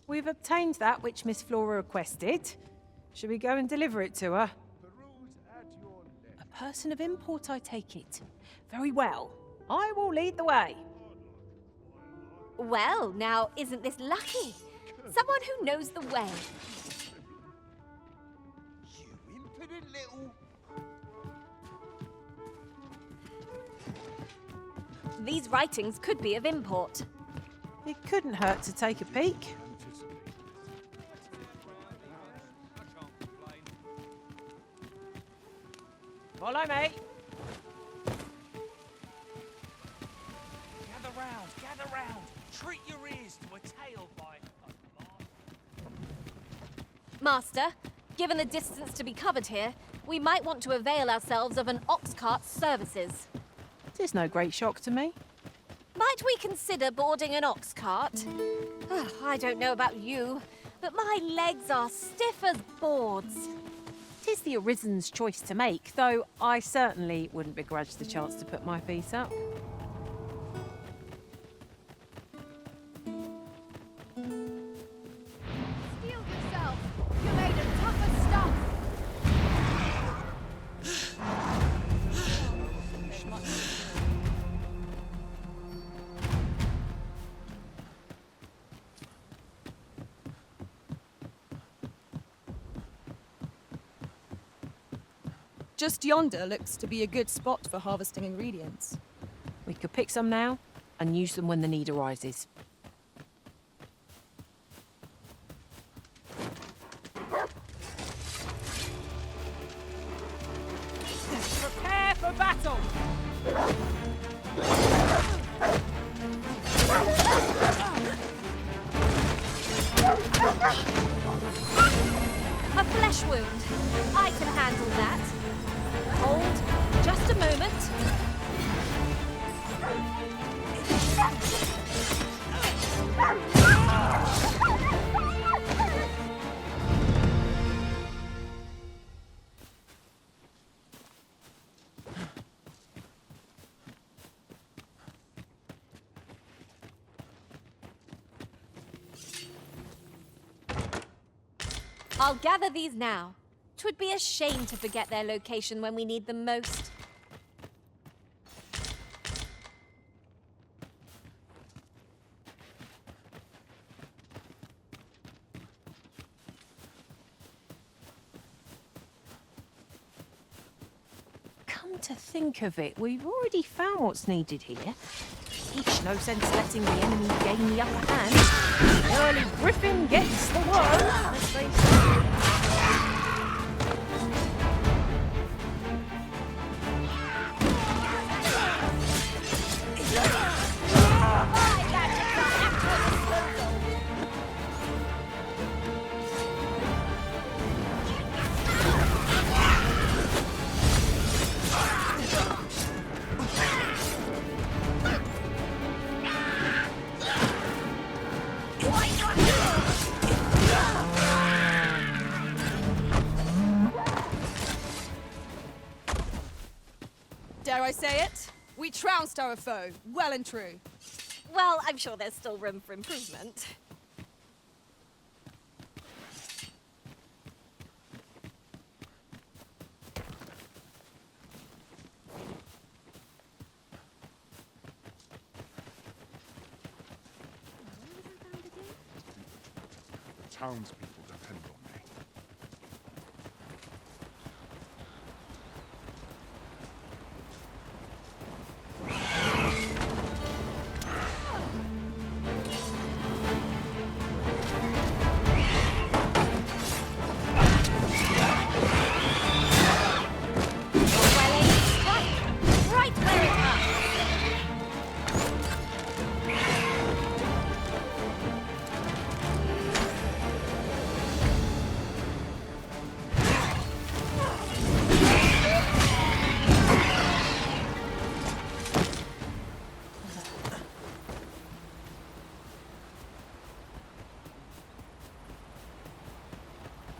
We've obtained that which Miss Flora requested. Should we go and deliver it to her? A person of import, I take it. Very well. I will lead the way. Well, now, isn't this lucky? Someone who knows the way. You impudent little... These writings could be of import. It couldn't hurt to take a peek. Follow me. Gather round. Treat your ears to a tale by... Master, given the distance to be covered here, we might want to avail ourselves of an ox cart's services. Tis no great shock to me. Might we consider boarding an ox cart? I don't know about you, but my legs are stiff as boards. Tis the Arisen's choice to make, though I certainly wouldn't begrudge the chance to put my feet up. Steel yourself! You're made of tougher stuff! Just yonder looks to be a good spot for harvesting ingredients. We could pick some now and use them when the need arises. Prepare for battle! A flesh wound. I can handle that. Hold. Just a moment. I'll gather these now. 'Twould be a shame to forget their location when we need them most. Come to think of it, we've already found what's needed here. Each no sense letting the enemy gain the upper hand. The early griffin gets the worm, as they say. Dare I say it? We trounced our foe, well and true. Well, I'm sure there's still room for improvement. Townspeople depend on me. Right where it hurts.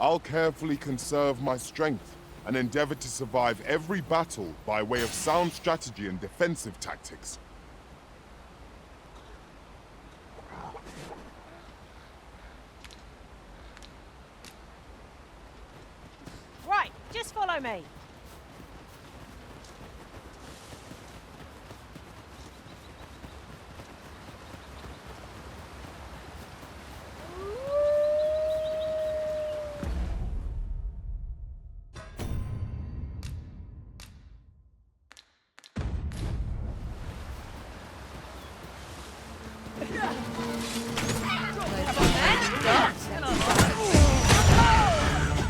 I'll carefully conserve my strength and endeavor to survive every battle by way of sound strategy and defensive tactics. Follow me.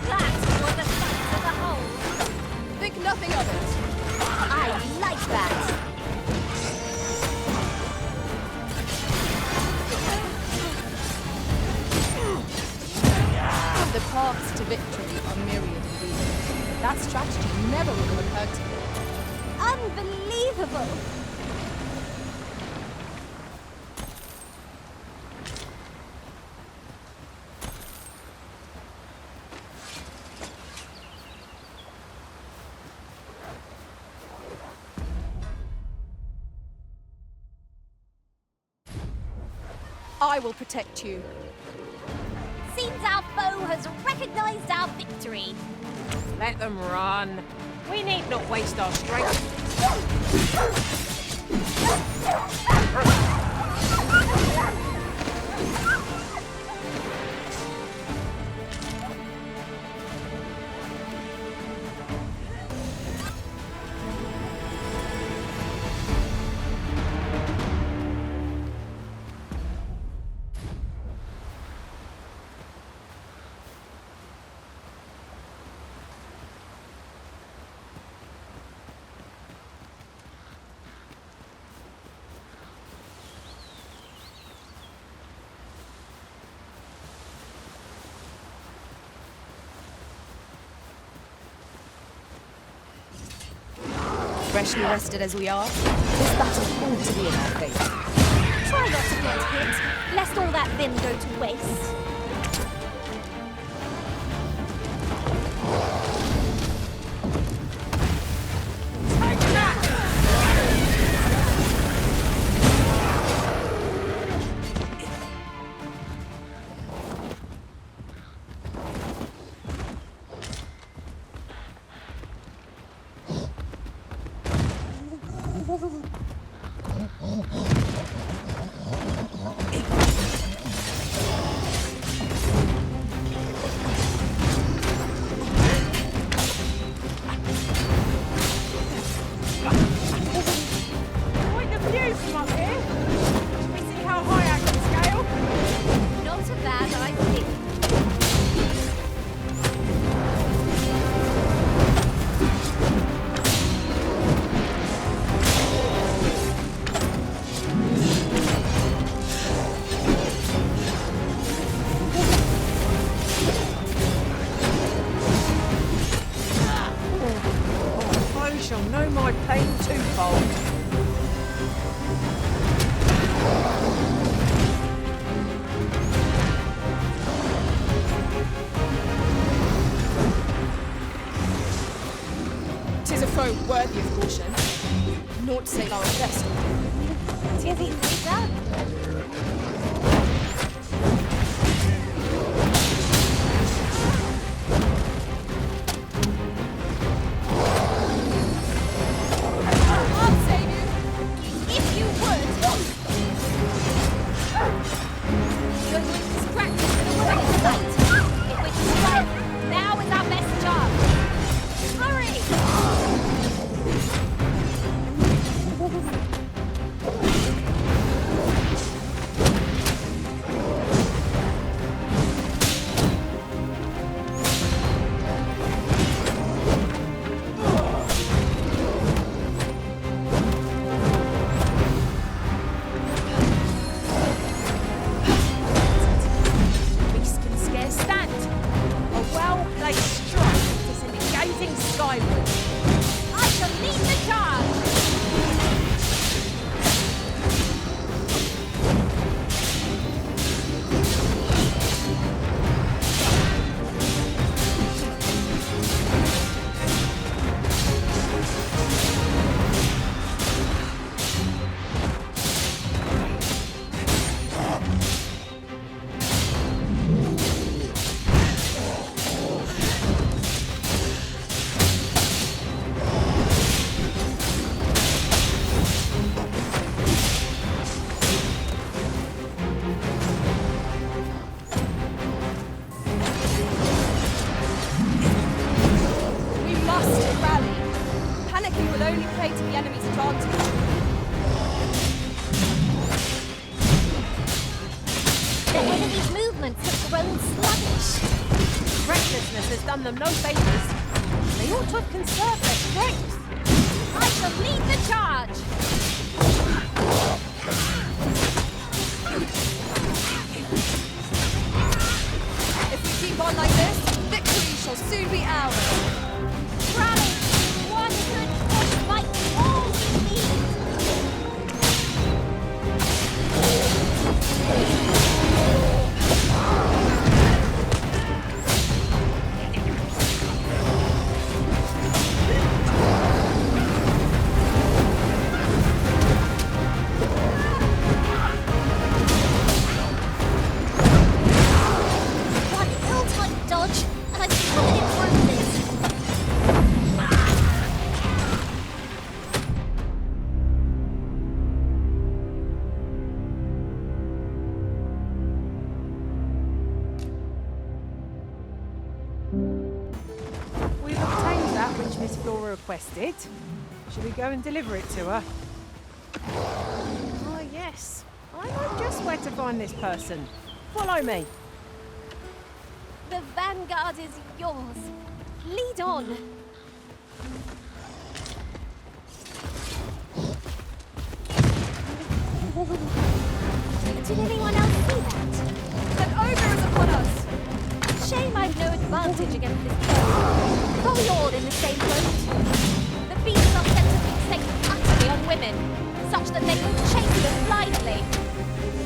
That was the size of the hole. Think nothing of it. I like that. The paths to victory are myriad indeed. That strategy never would have occurred to me. Unbelievable. I will protect you. Seems our foe has recognized our victory. Let them run. We need not waste our strength. Freshly rested as we are, this battle ought to be in our favour. Try not to get hit, lest all that vim go to waste. Quite the view from up here. Shall we see how high I can scale? Not a bad idea. I shall know my pain twofold. Tis a foe worthy of caution. Naught save our best. Tis easily done. I'll save you. If you would. You're doing distracted with a woman in sight. If we're to strike, now is our best chance. Hurry! Beast can scarce Their enemy's movements have grown sluggish. Recklessness has done them no favours. They ought to have conserved their strength. I shall lead the charge! If we keep on like this, victory shall soon be ours. Rally! One good push might be all we need! One ill-timed dodge, and I've covered in bruises. We've obtained that which Miss Flora requested. Shall we go and deliver it to her? Ah, yes. I know just where to find this person. Follow me. The vanguard is yours. Lead on. Did anyone else see that? An ogre is upon us! Shame I've no advantage against this foe. Are we all in the same boat? The beasts are said to fixate utterly on women, such that they will chase them blindly.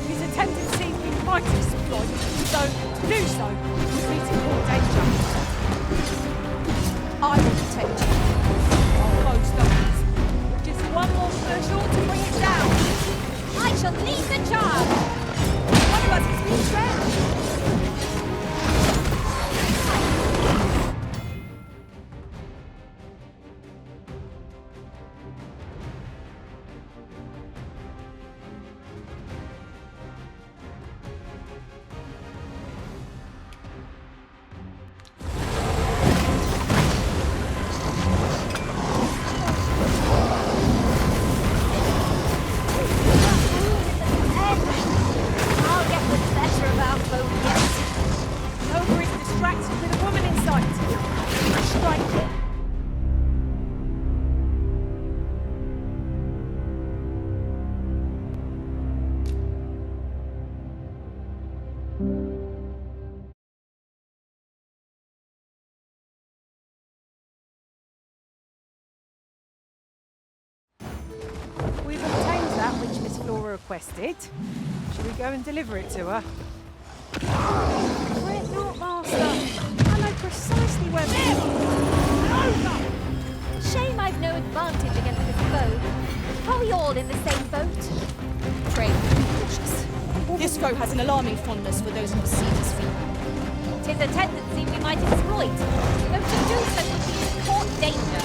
His a tendency we might exploit, so to do so would be to more danger. I will protect you. Close those. Just one more push ought to bring it down. I shall lead the charge! One of us is being stretched. I'll get the better of our foe yet. Ogre is distracted with a woman in sight. Strike it. We've obtained that which Miss Flora requested. Shall we go and deliver it to her? Fret not, Master. I know precisely where Shame I've no advantage against this foe. Are we all in the same boat? Pray be cautious. This foe has an alarming fondness for those who perceive as feeble. 'Tis a tendency we might exploit, though to do so would be to court danger.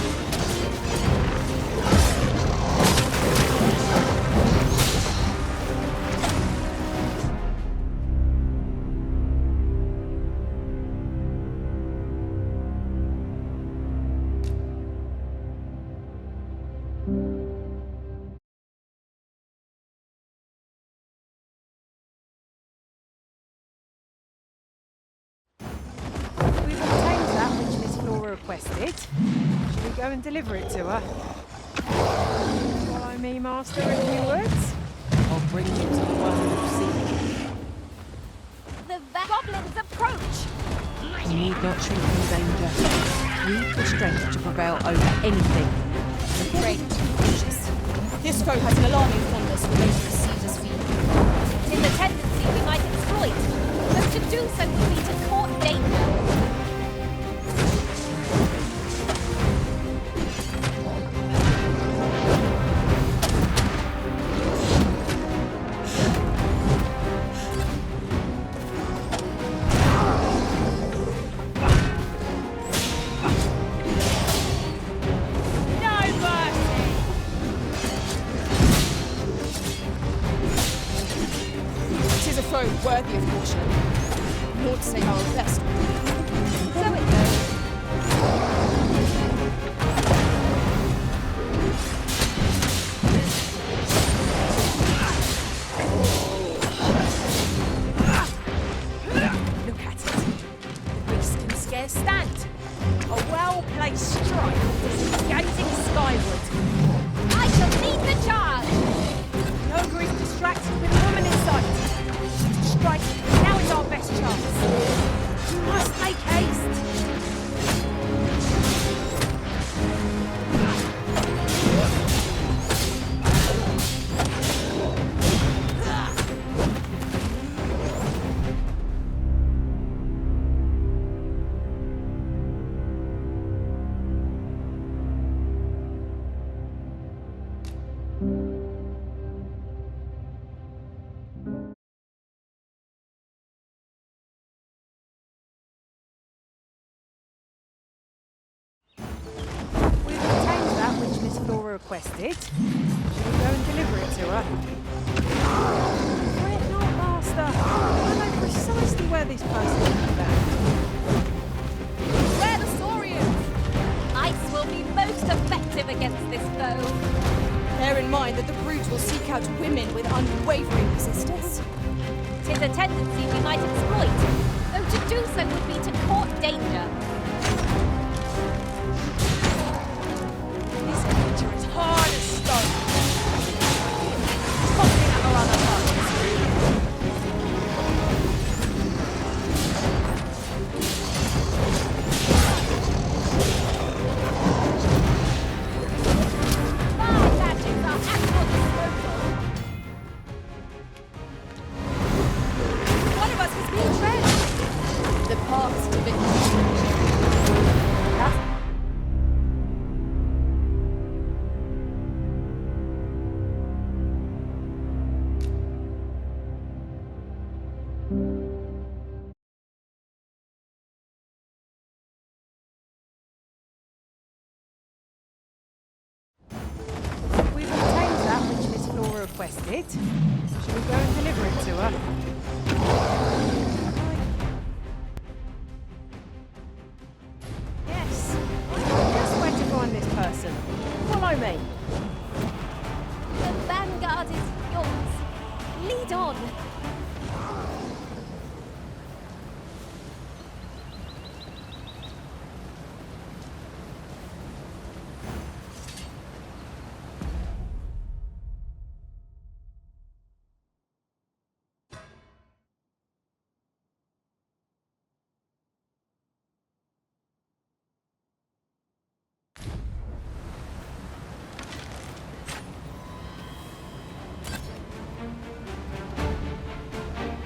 we've obtained that which Miss Flora requested. Shall we go and deliver it to her? Follow me, Master, in a few words. I'll bring you to the one you seek. The goblins approach! You need not shrink from danger. Use the strength to prevail over anything. Pray be cautious. This foe has an alarming fondness for those who perceive as feeble. 'Tis a tendency we might exploit, though to do so would be to court danger. Foe worthy of caution. Nor to say our best. So it goes. Right, now is our best chance. We must make haste. Requested. Shall we go and deliver it to her? Fret not, Master. I know precisely where this person will be found. Where the Saurians! Ice will be most effective against this foe. Bear in mind that the brute will seek out women with unwavering resistance. 'Tis a tendency we might exploit, though to do so would be to court danger. This creature is hard as stone. Something at her other heart. My magics are at your disposal. One of us has been trained. The path to victory. We've obtained that which Miss Flora requested. Shall we go and deliver it to her? Yes. I know just where to find this person. Follow me. The vanguard is yours. Lead on.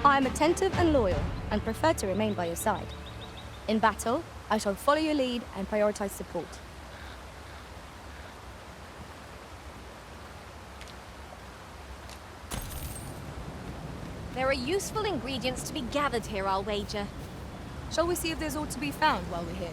I am attentive and loyal, and prefer to remain by your side. In battle, I shall follow your lead and prioritize support. There are useful ingredients to be gathered here, I'll wager. Shall we see if there's aught to be found while we're here?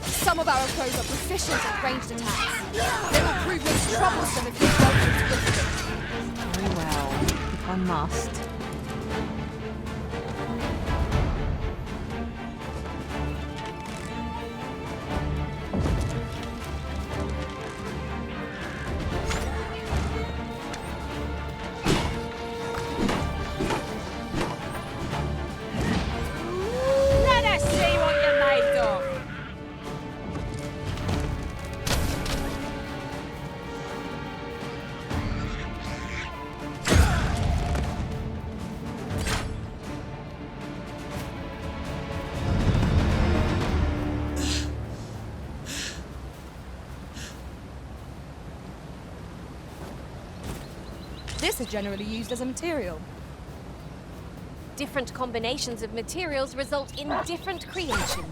Some of our foes are proficient at ranged attacks. They will prove most troublesome if you don't with them. Very well, if I must. Let us see what you're made of. This is generally used as a material. Different combinations of materials result in different creations.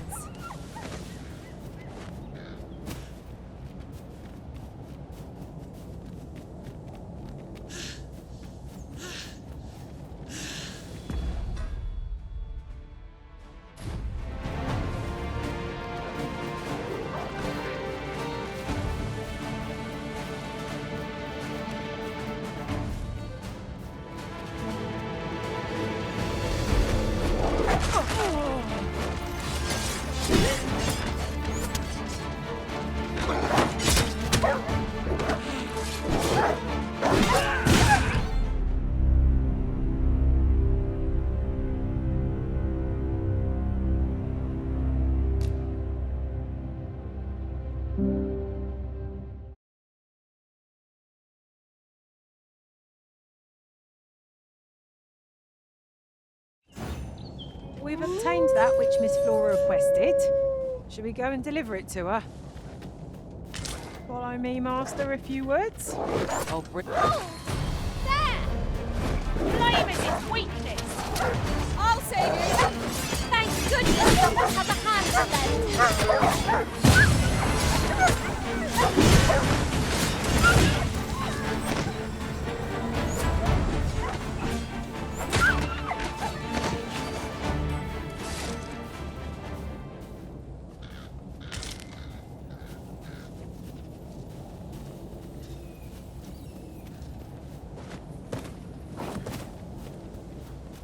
We've obtained that which Miss Flora requested. Should we go and deliver it to her? Follow me, Master, a few words. I'll bring... There! Blame is its weakness! I'll save you! Thank goodness someone has a hand to lend.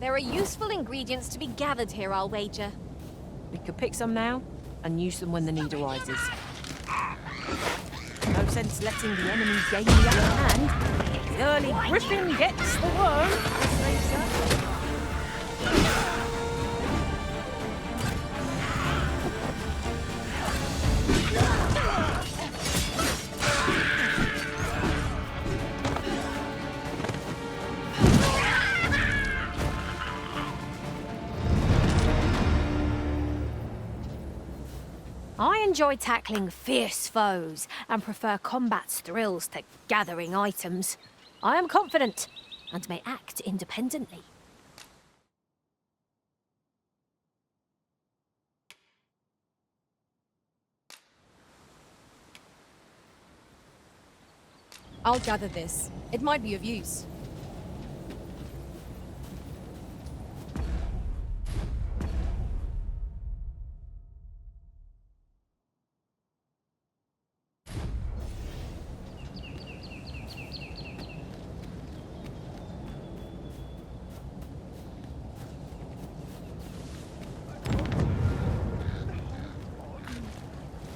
There are useful ingredients to be gathered here, I'll wager. We could pick some now and use them when the need arises. No sense letting the enemy gain the upper hand. The early griffin gets the worm, as they say. I enjoy tackling fierce foes and prefer combat's thrills to gathering items. I am confident and may act independently. I'll gather this. It might be of use.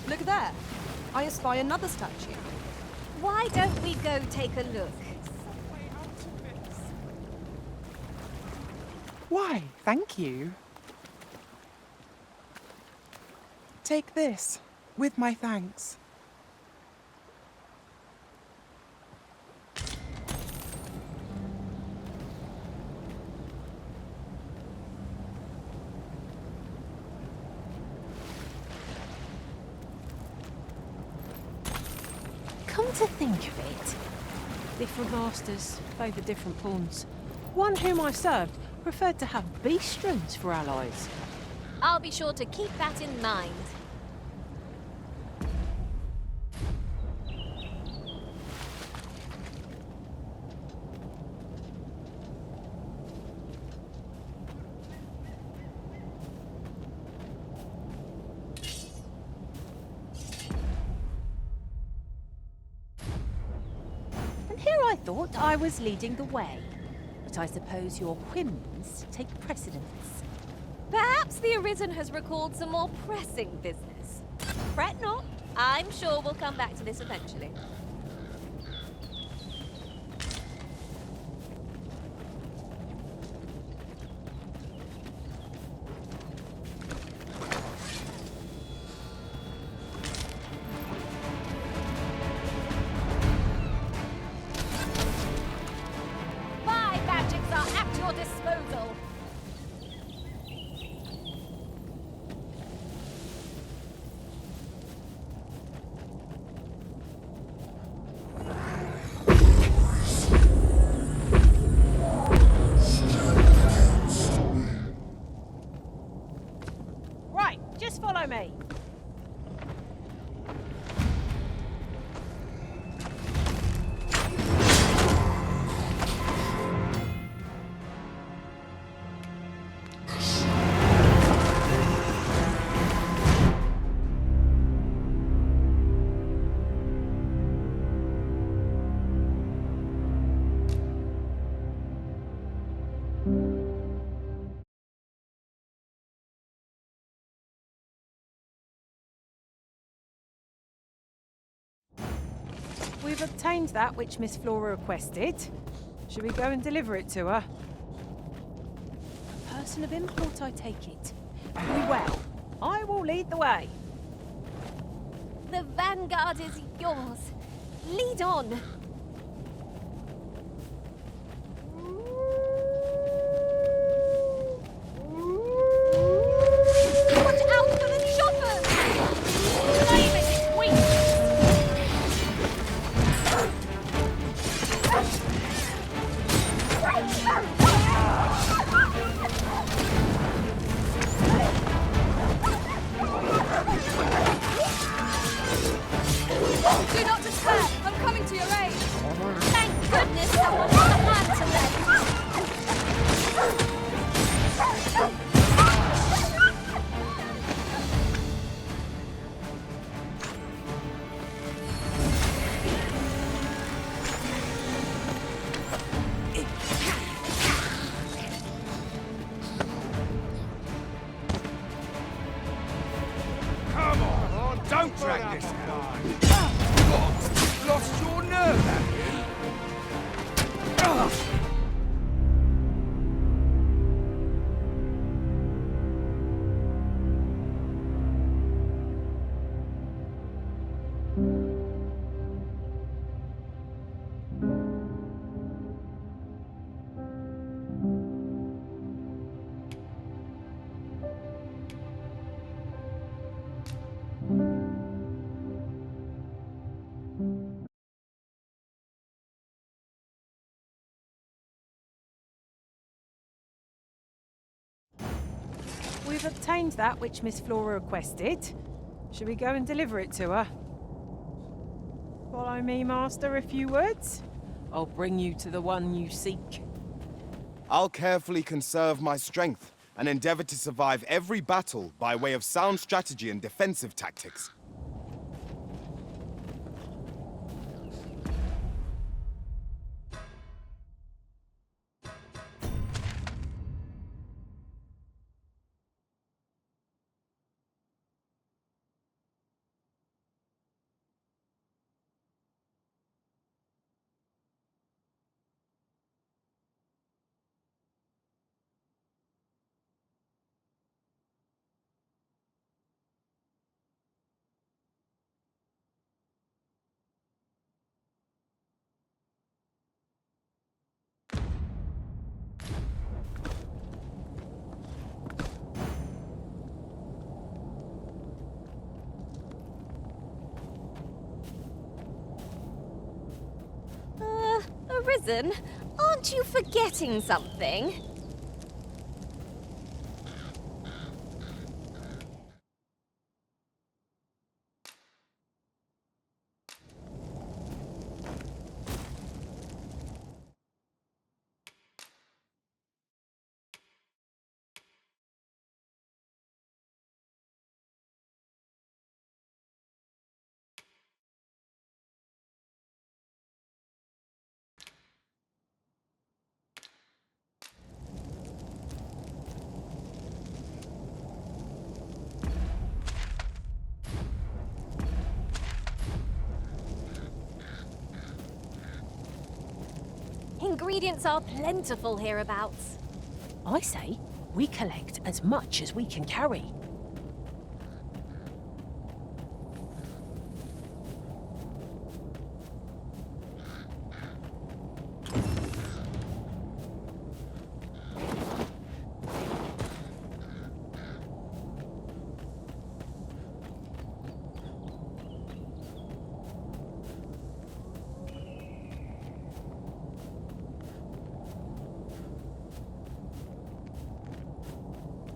Look there. I espy another statue. Why don't we go take a look? Why, thank you. Take this, with my thanks. Come to think of it, different masters favour different pawns. One whom I served preferred to have beastrons for allies. I'll be sure to keep that in mind. And here I thought I was leading the way. But I suppose your whims take precedence. Perhaps the Arisen has recalled some more pressing business. Fret not. I'm sure we'll come back to this eventually. My magics are at your disposal. Right, just follow me. We've obtained that which Miss Flora requested. Should we go and deliver it to her? A person of import, I take it. Very well. I will lead the way. The vanguard is yours. Lead on. Don't drag this out. What? Lost your nerve, have you? We've obtained that which Miss Flora requested. Shall we go and deliver it to her? Follow me, Master, a few words. I'll bring you to the one you seek. I'll carefully conserve my strength and endeavor to survive every battle by way of sound strategy and defensive tactics. Arisen, aren't you forgetting something? Ingredients are plentiful hereabouts. I say, we collect as much as we can carry.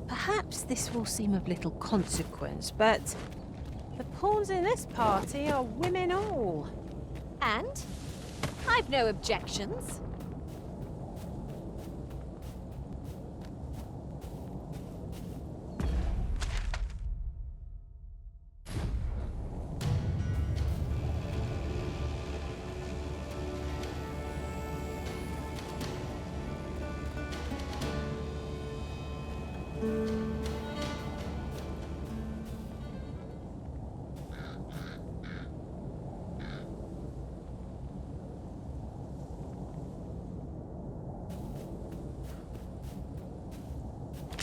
Perhaps this will seem of little consequence, but the pawns in this party are women all. And I've no objections.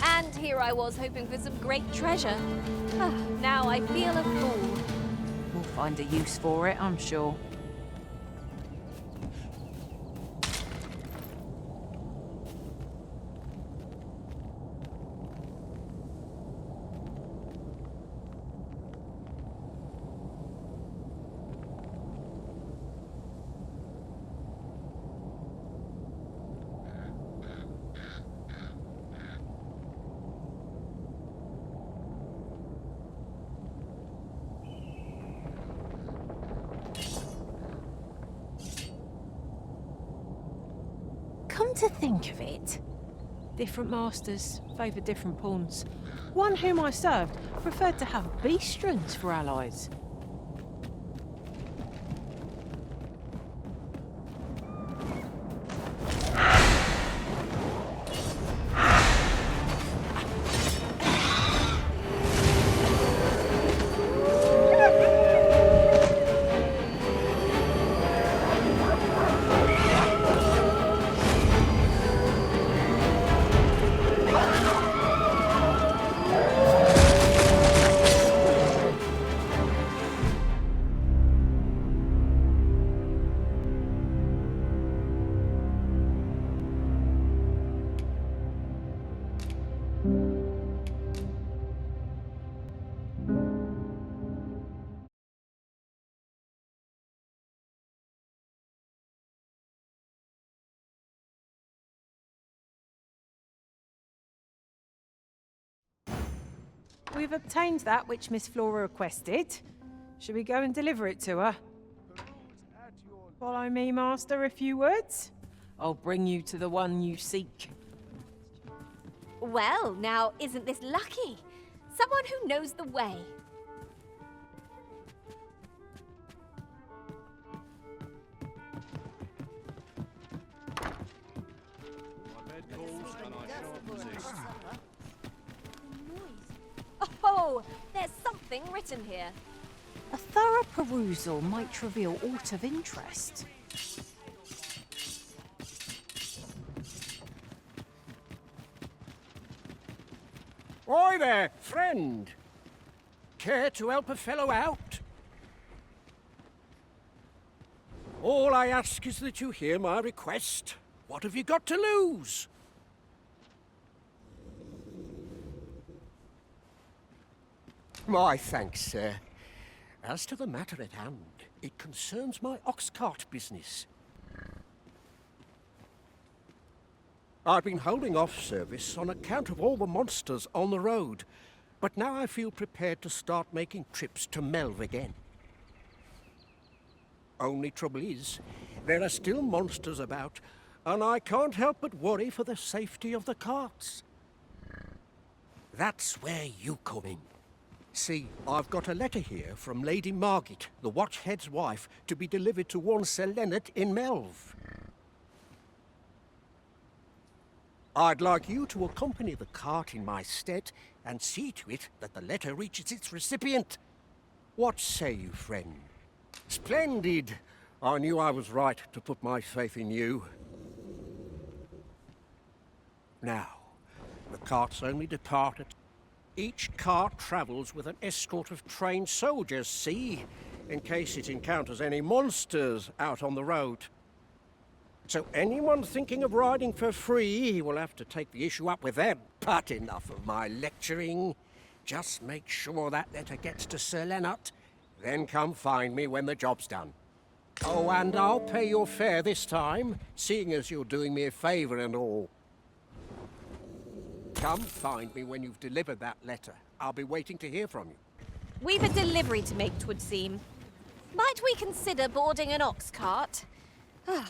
And here I was hoping for some great treasure. Now I feel a fool. We'll find a use for it, I'm sure. Come to think of it, different masters favour different pawns. One whom I served preferred to have beastrons for allies. We've obtained that which Miss Flora requested. Should we go and deliver it to her? Follow me, Master, if you would. I'll bring you to the one you seek. Well, now, isn't this lucky? Someone who knows the way. Oh, there's something written here. A thorough perusal might reveal aught of interest. Oi there, friend. Care to help a fellow out? All I ask is that you hear my request. What have you got to lose? My thanks, sir. As to the matter at hand, it concerns my ox cart business. I've been holding off service on account of all the monsters on the road, but now I feel prepared to start making trips to Melv again. Only trouble is, there are still monsters about, and I can't help but worry for the safety of the carts. That's where you come in. See, I've got a letter here from Lady Margit, the Watchhead's wife, to be delivered to one Sir Leonard in Melv. I'd like you to accompany the cart in my stead and see to it that the letter reaches its recipient. What say you, friend? Splendid! I knew I was right to put my faith in you. Now, the carts only depart at... Each cart travels with an escort of trained soldiers, see? In case it encounters any monsters out on the road. So anyone thinking of riding for free will have to take the issue up with them. But enough of my lecturing. Just make sure that letter gets to Sir Leonard. Then come find me when the job's done. Oh, and I'll pay your fare this time, seeing as you're doing me a favour and all. Come find me when you've delivered that letter. I'll be waiting to hear from you. We've a delivery to make, 'twould seem. Might we consider boarding an ox cart?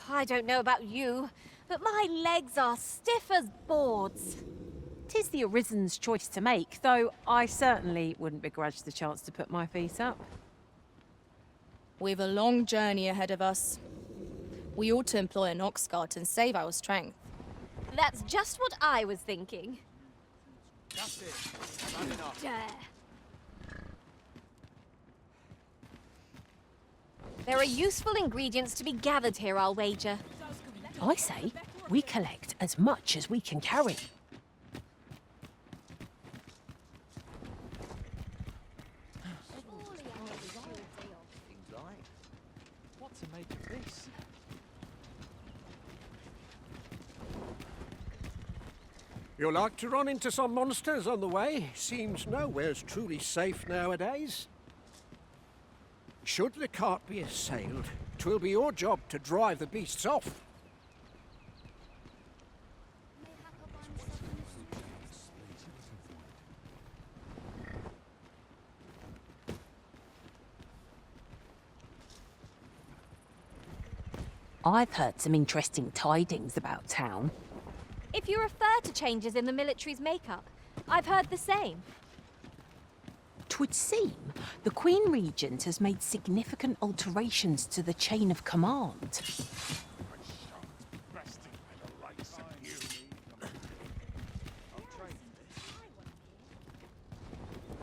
I don't know about you, but my legs are stiff as boards. 'Tis the Arisen's choice to make, though I certainly wouldn't begrudge the chance to put my feet up. We've a long journey ahead of us. We ought to employ an ox cart and save our strength. That's just what I was thinking. That's it. I've had enough. There are useful ingredients to be gathered here, I'll wager. I say, we collect as much as we can carry. Things right. What to make of this? You'll like to run into some monsters on the way. Seems nowhere's truly safe nowadays. Should the cart be assailed, 'twill be your job to drive the beasts off. I've heard some interesting tidings about town. If you refer to changes in the military's makeup, I've heard the same. 'Twould seem the Queen Regent has made significant alterations to the chain of command.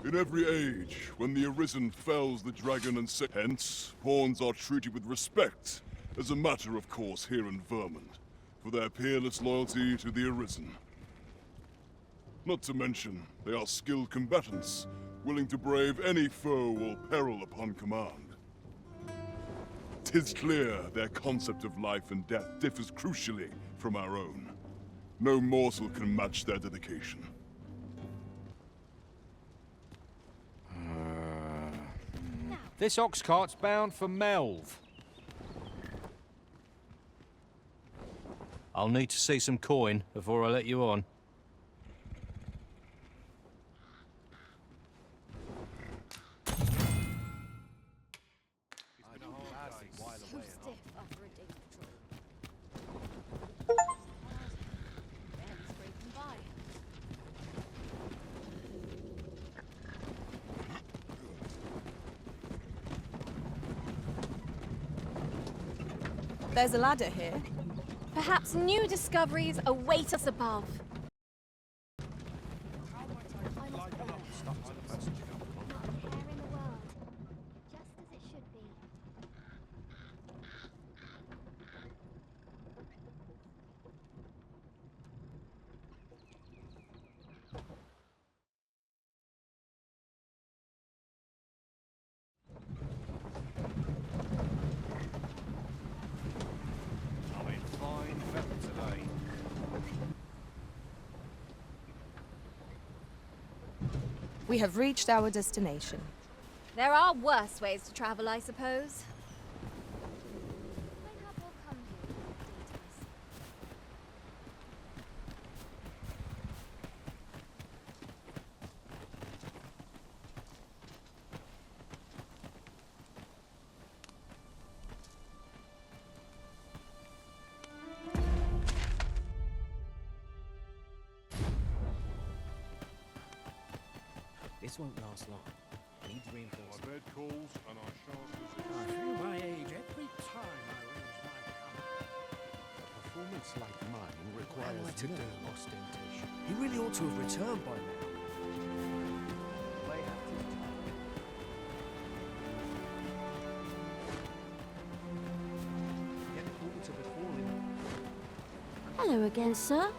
In every age, when the Arisen fells the dragon and hence, pawns are treated with respect, as a matter of course here in Vermont, for their peerless loyalty to the Arisen. Not to mention, they are skilled combatants, willing to brave any foe or peril upon command. 'Tis clear their concept of life and death differs crucially from our own. No morsel can match their dedication. This ox cart's bound for Melv. I'll need to see some coin before I let you on. So stiff after a day of patrol. Barely scraping by. There's a ladder here. Perhaps new discoveries await us above. We have reached our destination. There are worse ways to travel, I suppose. This won't last long. Needs My reinforcement. bed calls, and I shan't visit. I feel my age every time I raise my gun. A performance like mine requires am I to no do? ostentation. He really ought to have returned by now. May have to. Get caught to befall him. Hello again, sir.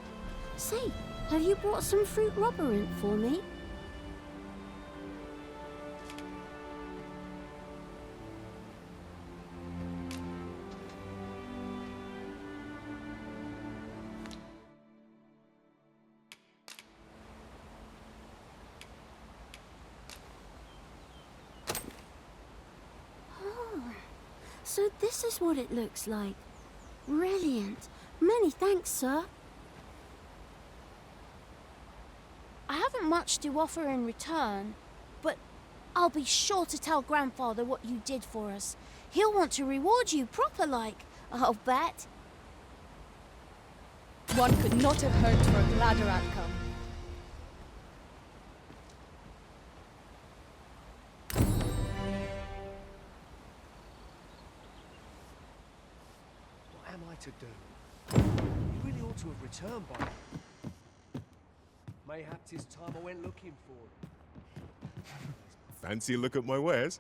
Say, have you brought some fruit robberant for me? So this is what it looks like. Brilliant. Many thanks, sir. I haven't much to offer in return, but I'll be sure to tell Grandfather what you did for us. He'll want to reward you proper like, I'll bet. One could not have hoped for a gladder outcome. What am I to do? He really ought to have returned by now. Mayhap 'tis time I went looking for him. Fancy a look at my wares?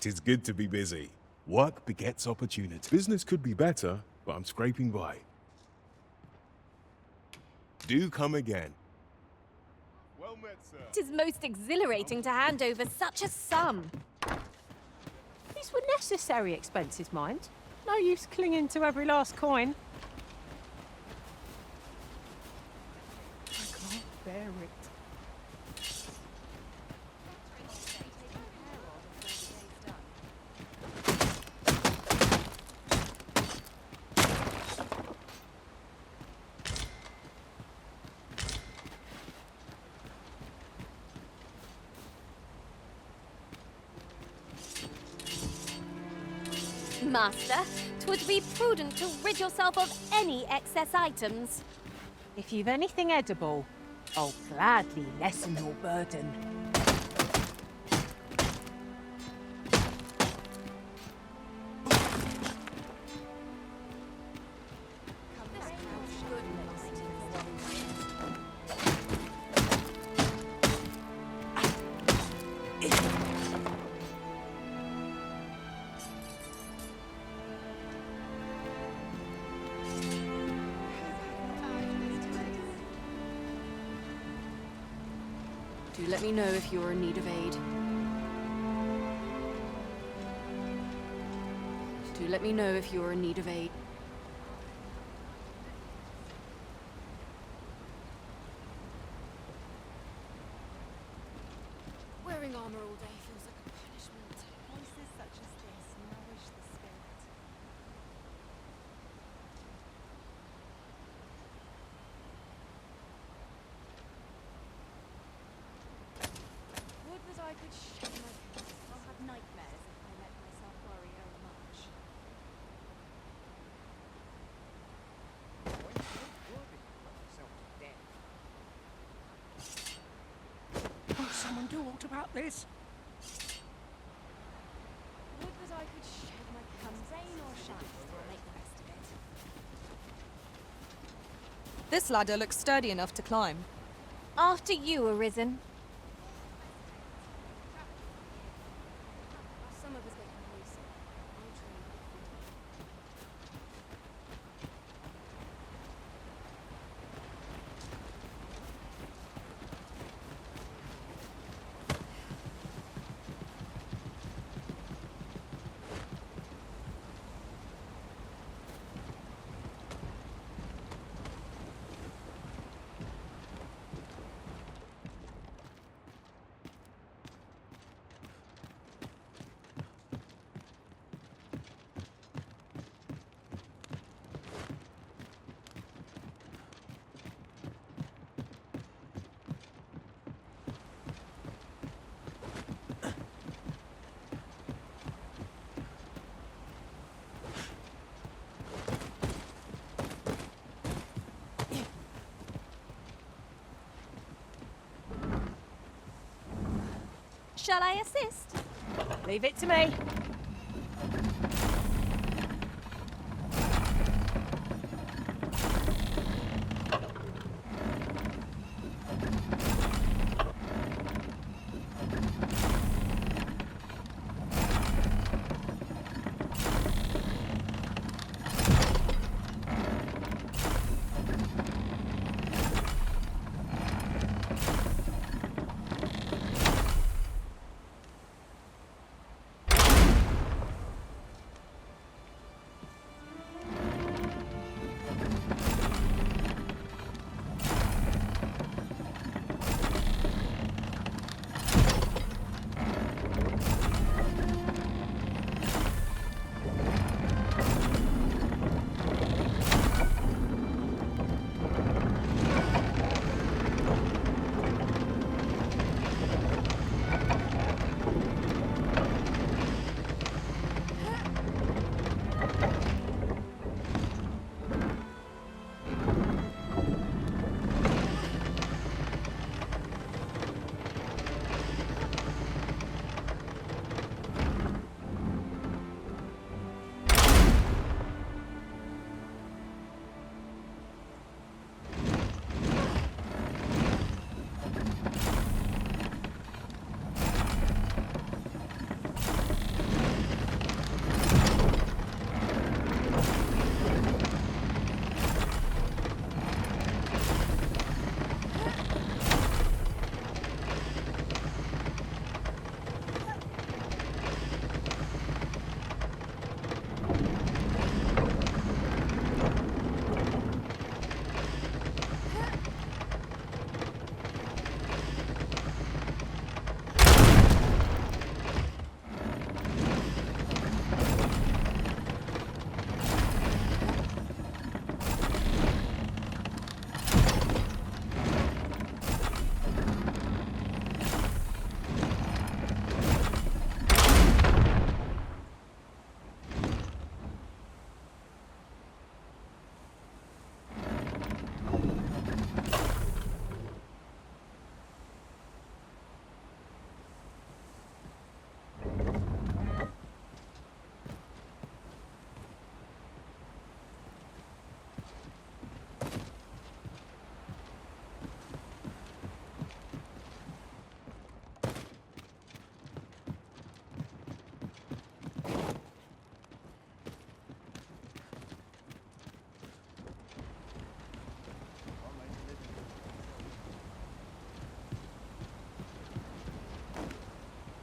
'Tis good to be busy. Work begets opportunity. Business could be better, but I'm scraping by. Do come again. Well met, sir. It is most exhilarating to hand over such a sum. These were necessary expenses, mind. No use clinging to every last coin. I can't bear it. Master, 'twould be prudent to rid yourself of any excess items. If you've anything edible, I'll gladly lessen your burden. Do let me know if you're in need of aid. Do let me know if you're in need of aid. Wearing armor all day feels like a punishment. Voices such as this nourish the spirit. Would that I could share my thoughts. I'll have nightmares if I let myself worry much. Will someone do aught about this? Would that I could shed my come rain or shine, I'll make the best of it. This ladder looks sturdy enough to climb. After you, Arisen. Some of us get closer. I'm trained. Shall I assist? Leave it to me.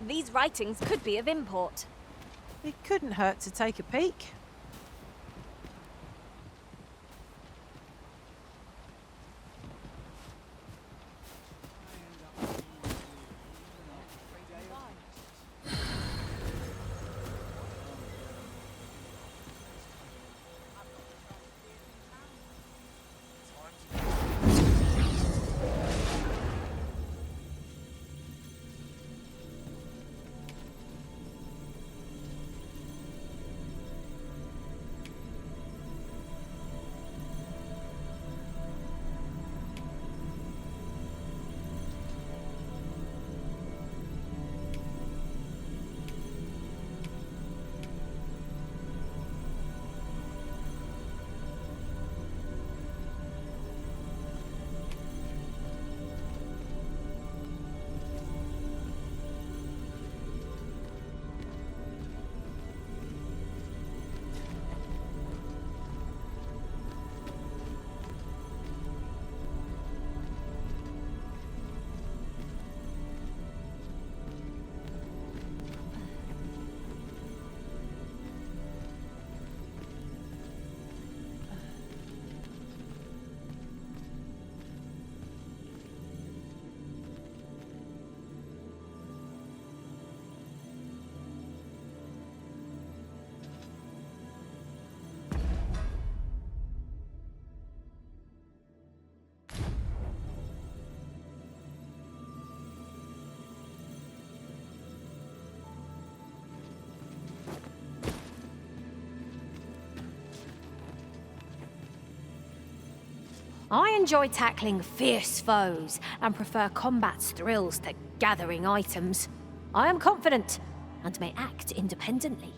These writings could be of import. It couldn't hurt to take a peek. I enjoy tackling fierce foes and prefer combat's thrills to gathering items. I am confident and may act independently.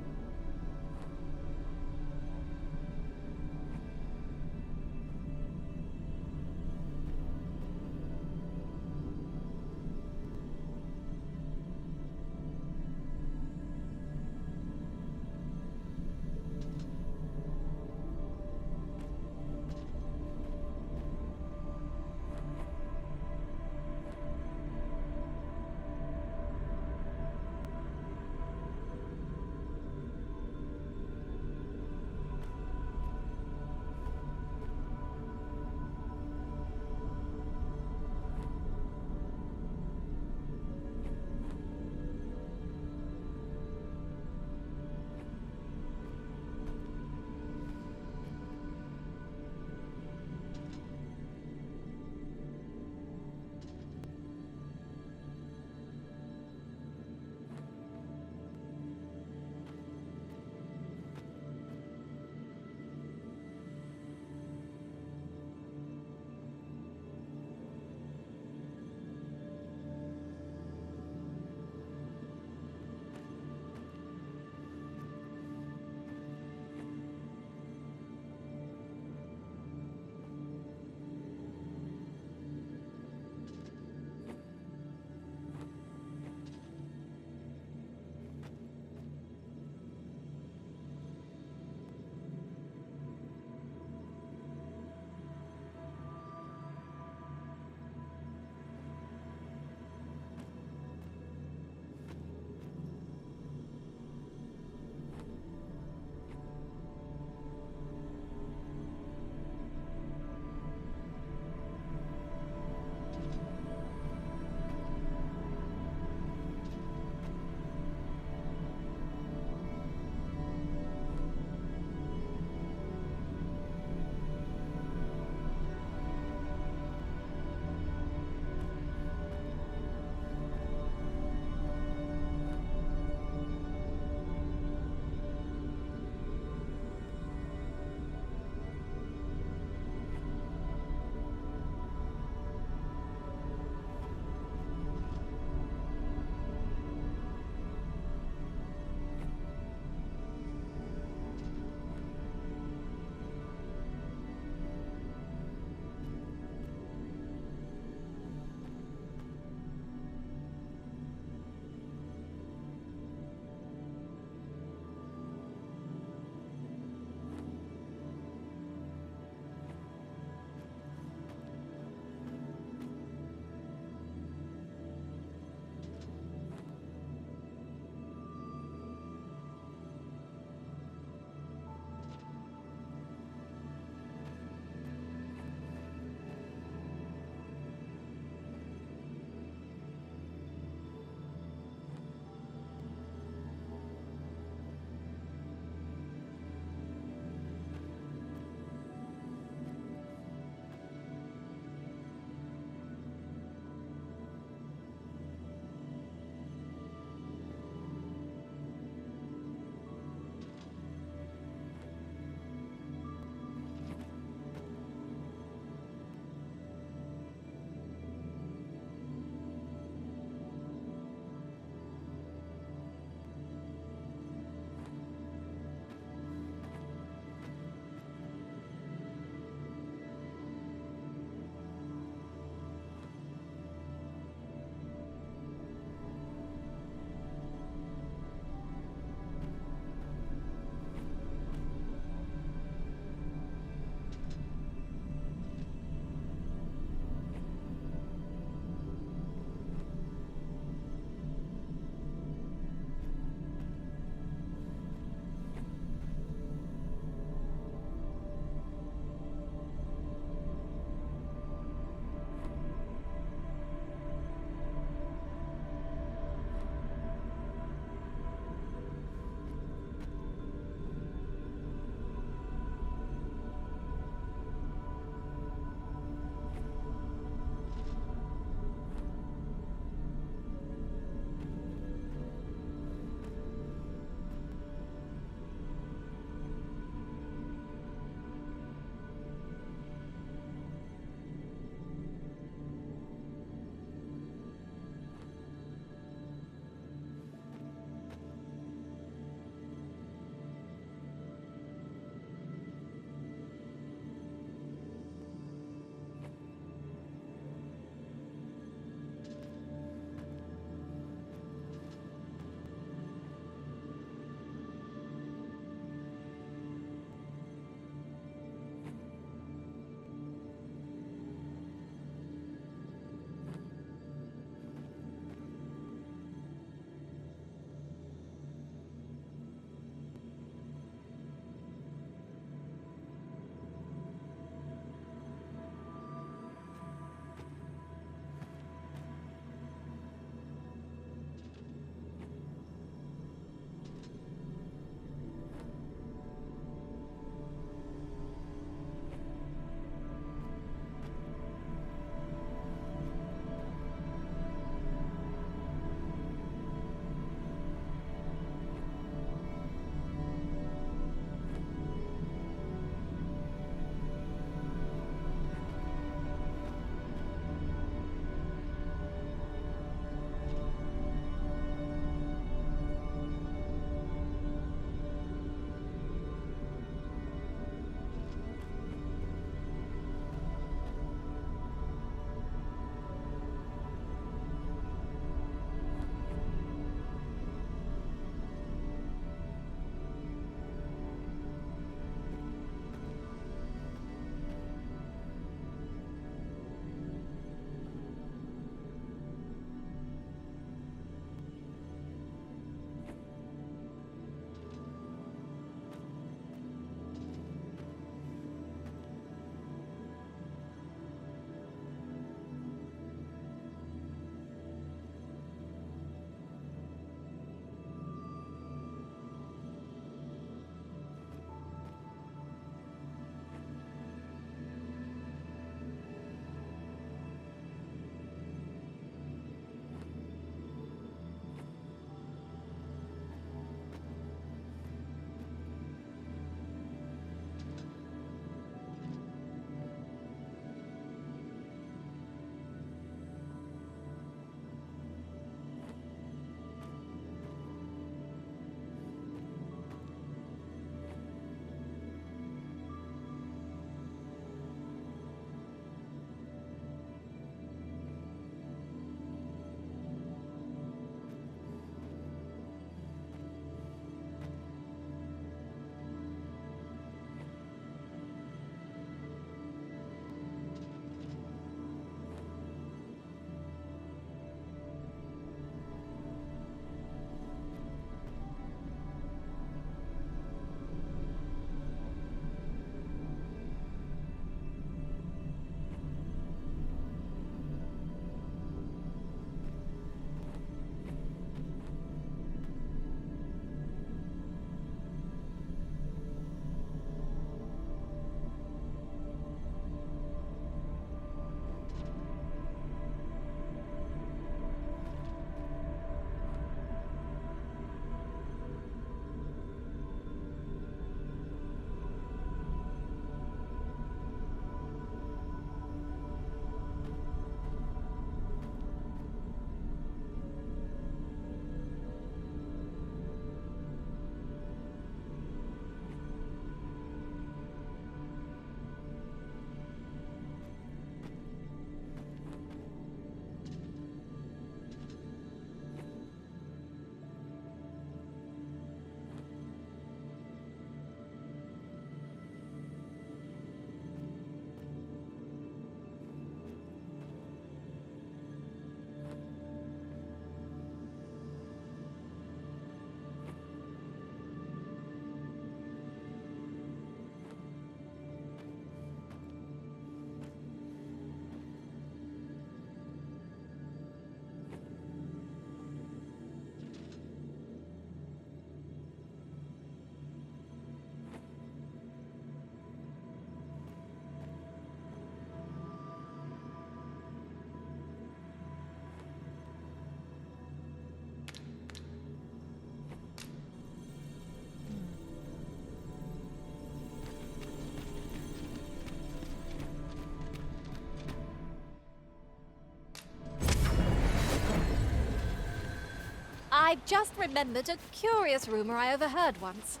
I've just remembered a curious rumour I overheard once.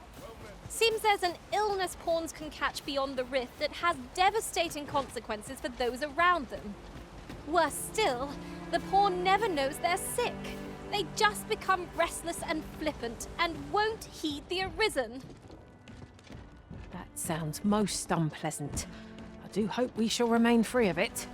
Seems there's an illness pawns can catch beyond the rift that has devastating consequences for those around them. Worse still, the pawn never knows they're sick. They just become restless and flippant and won't heed the Arisen. That sounds most unpleasant. I do hope we shall remain free of it.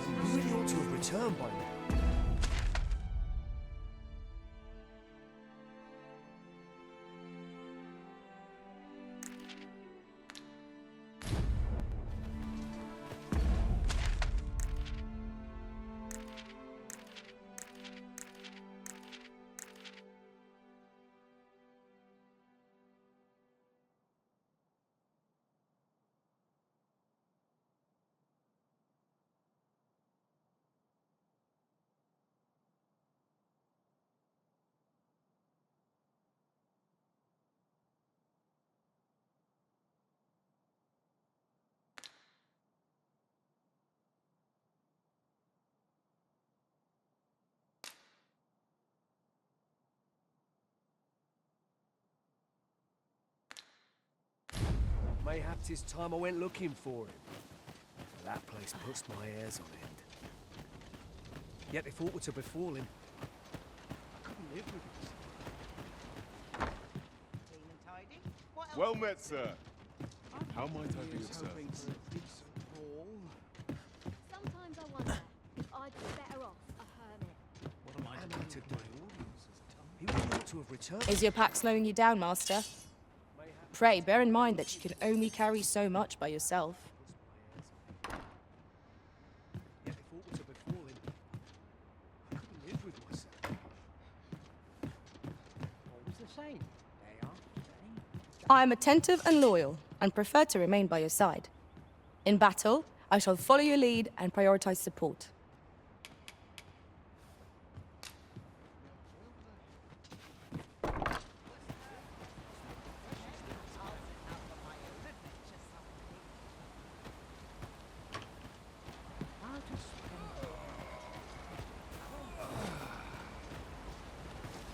You really ought to have returned by now. Mayhap 'tis time I went looking for him. That place puts my hairs on end. Yet if aught were to befall him, I couldn't live with it. Well met, sir. How might I be of service? Sometimes I wonder if I'd be better off a hermit. What am I to do? He really ought to have returned. Is your pack slowing you down, Master? Pray, bear in mind that you can only carry so much by yourself. Yet if aught were to befall him, I couldn't live with myself. Always the same. Day after day. I am attentive and loyal, and prefer to remain by your side. In battle, I shall follow your lead and prioritize support.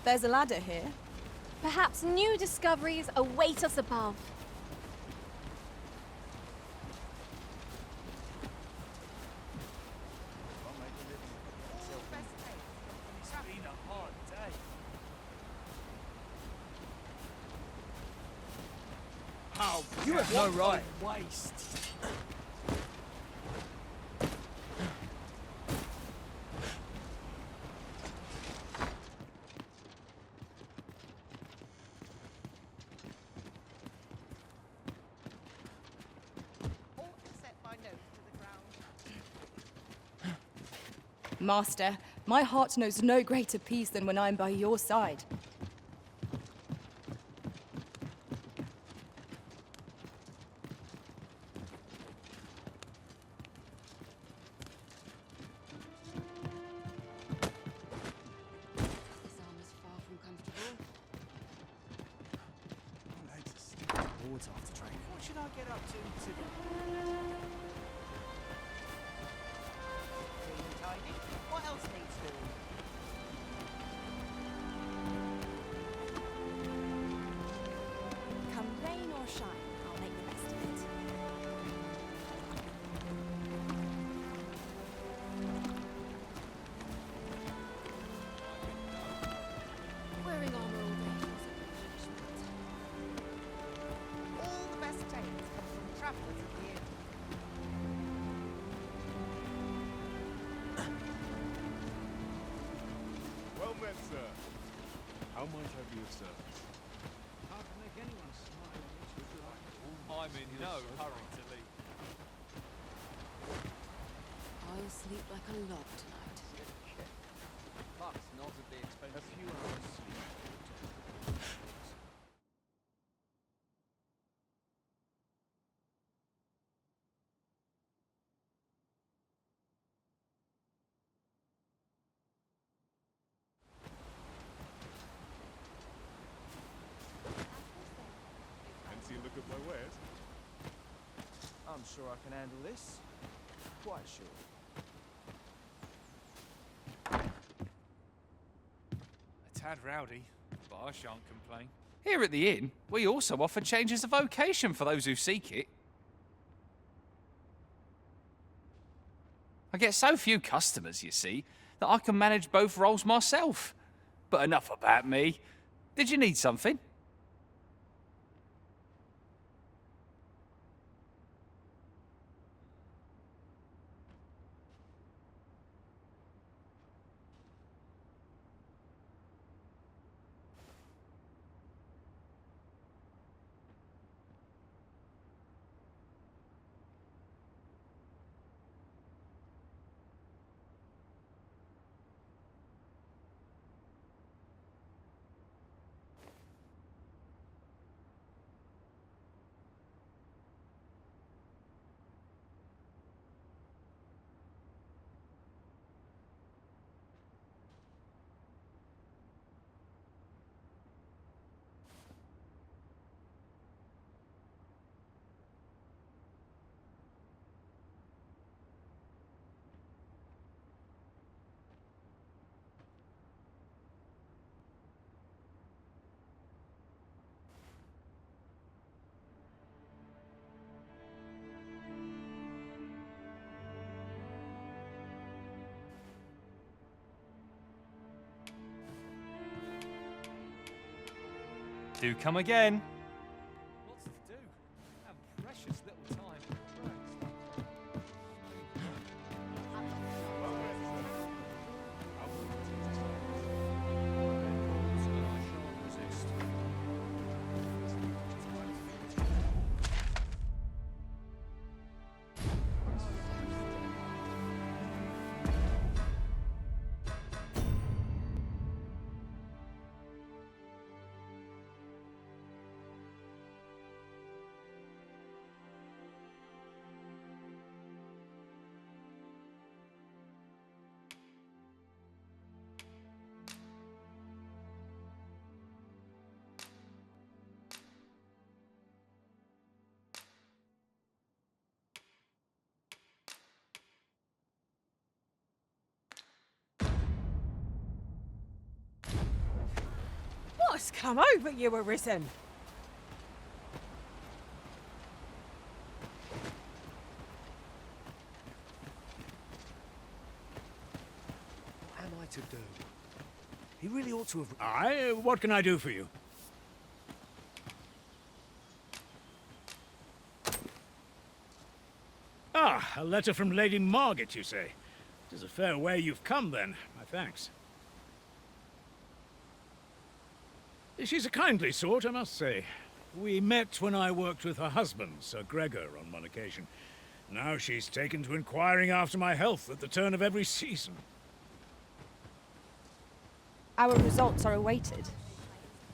There's a ladder here. Perhaps new discoveries await us above. It's been a hard day. How You have no right. waste. Master, my heart knows no greater peace than when I am by your side. This armor's far from comfortable. Boards after training. What should I get up to today? Clean and tidy. What else needs doing? Come rain or shine, I'll make the best of it. Wearing armor all day is a punishment. All the best tales come from travellers at the inn. Well met, sir. How might I be of service? Hard to make anyone smile. I'm in no hurry to leave. I'll sleep like a log tonight. Plus, not at the expense. A few hours sleep. I'm sure I can handle this. Quite sure. A tad rowdy, but I shan't complain. Here at the inn, we also offer changes of vocation for those who seek it. I get so few customers, you see, that I can manage both roles myself. But enough about me. Did you need something? Do come again. Lots to do. And precious little time. What's come over you, Arisen? What am I to do? He really ought to have... What can I do for you? Ah, a letter from Lady Margaret, you say? It is a fair way you've come, then. My thanks. She's a kindly sort, I must say. We met when I worked with her husband, Sir Gregor, on one occasion. Now she's taken to inquiring after my health at the turn of every season. Our results are awaited.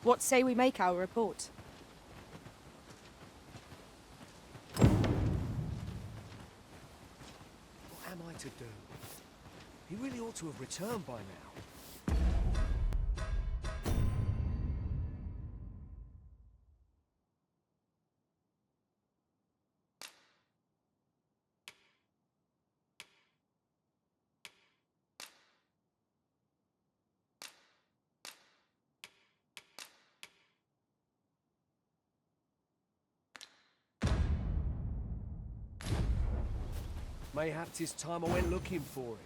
What say we make our report? What am I to do? He really ought to have returned by now. Mayhap 'tis time I went looking for him.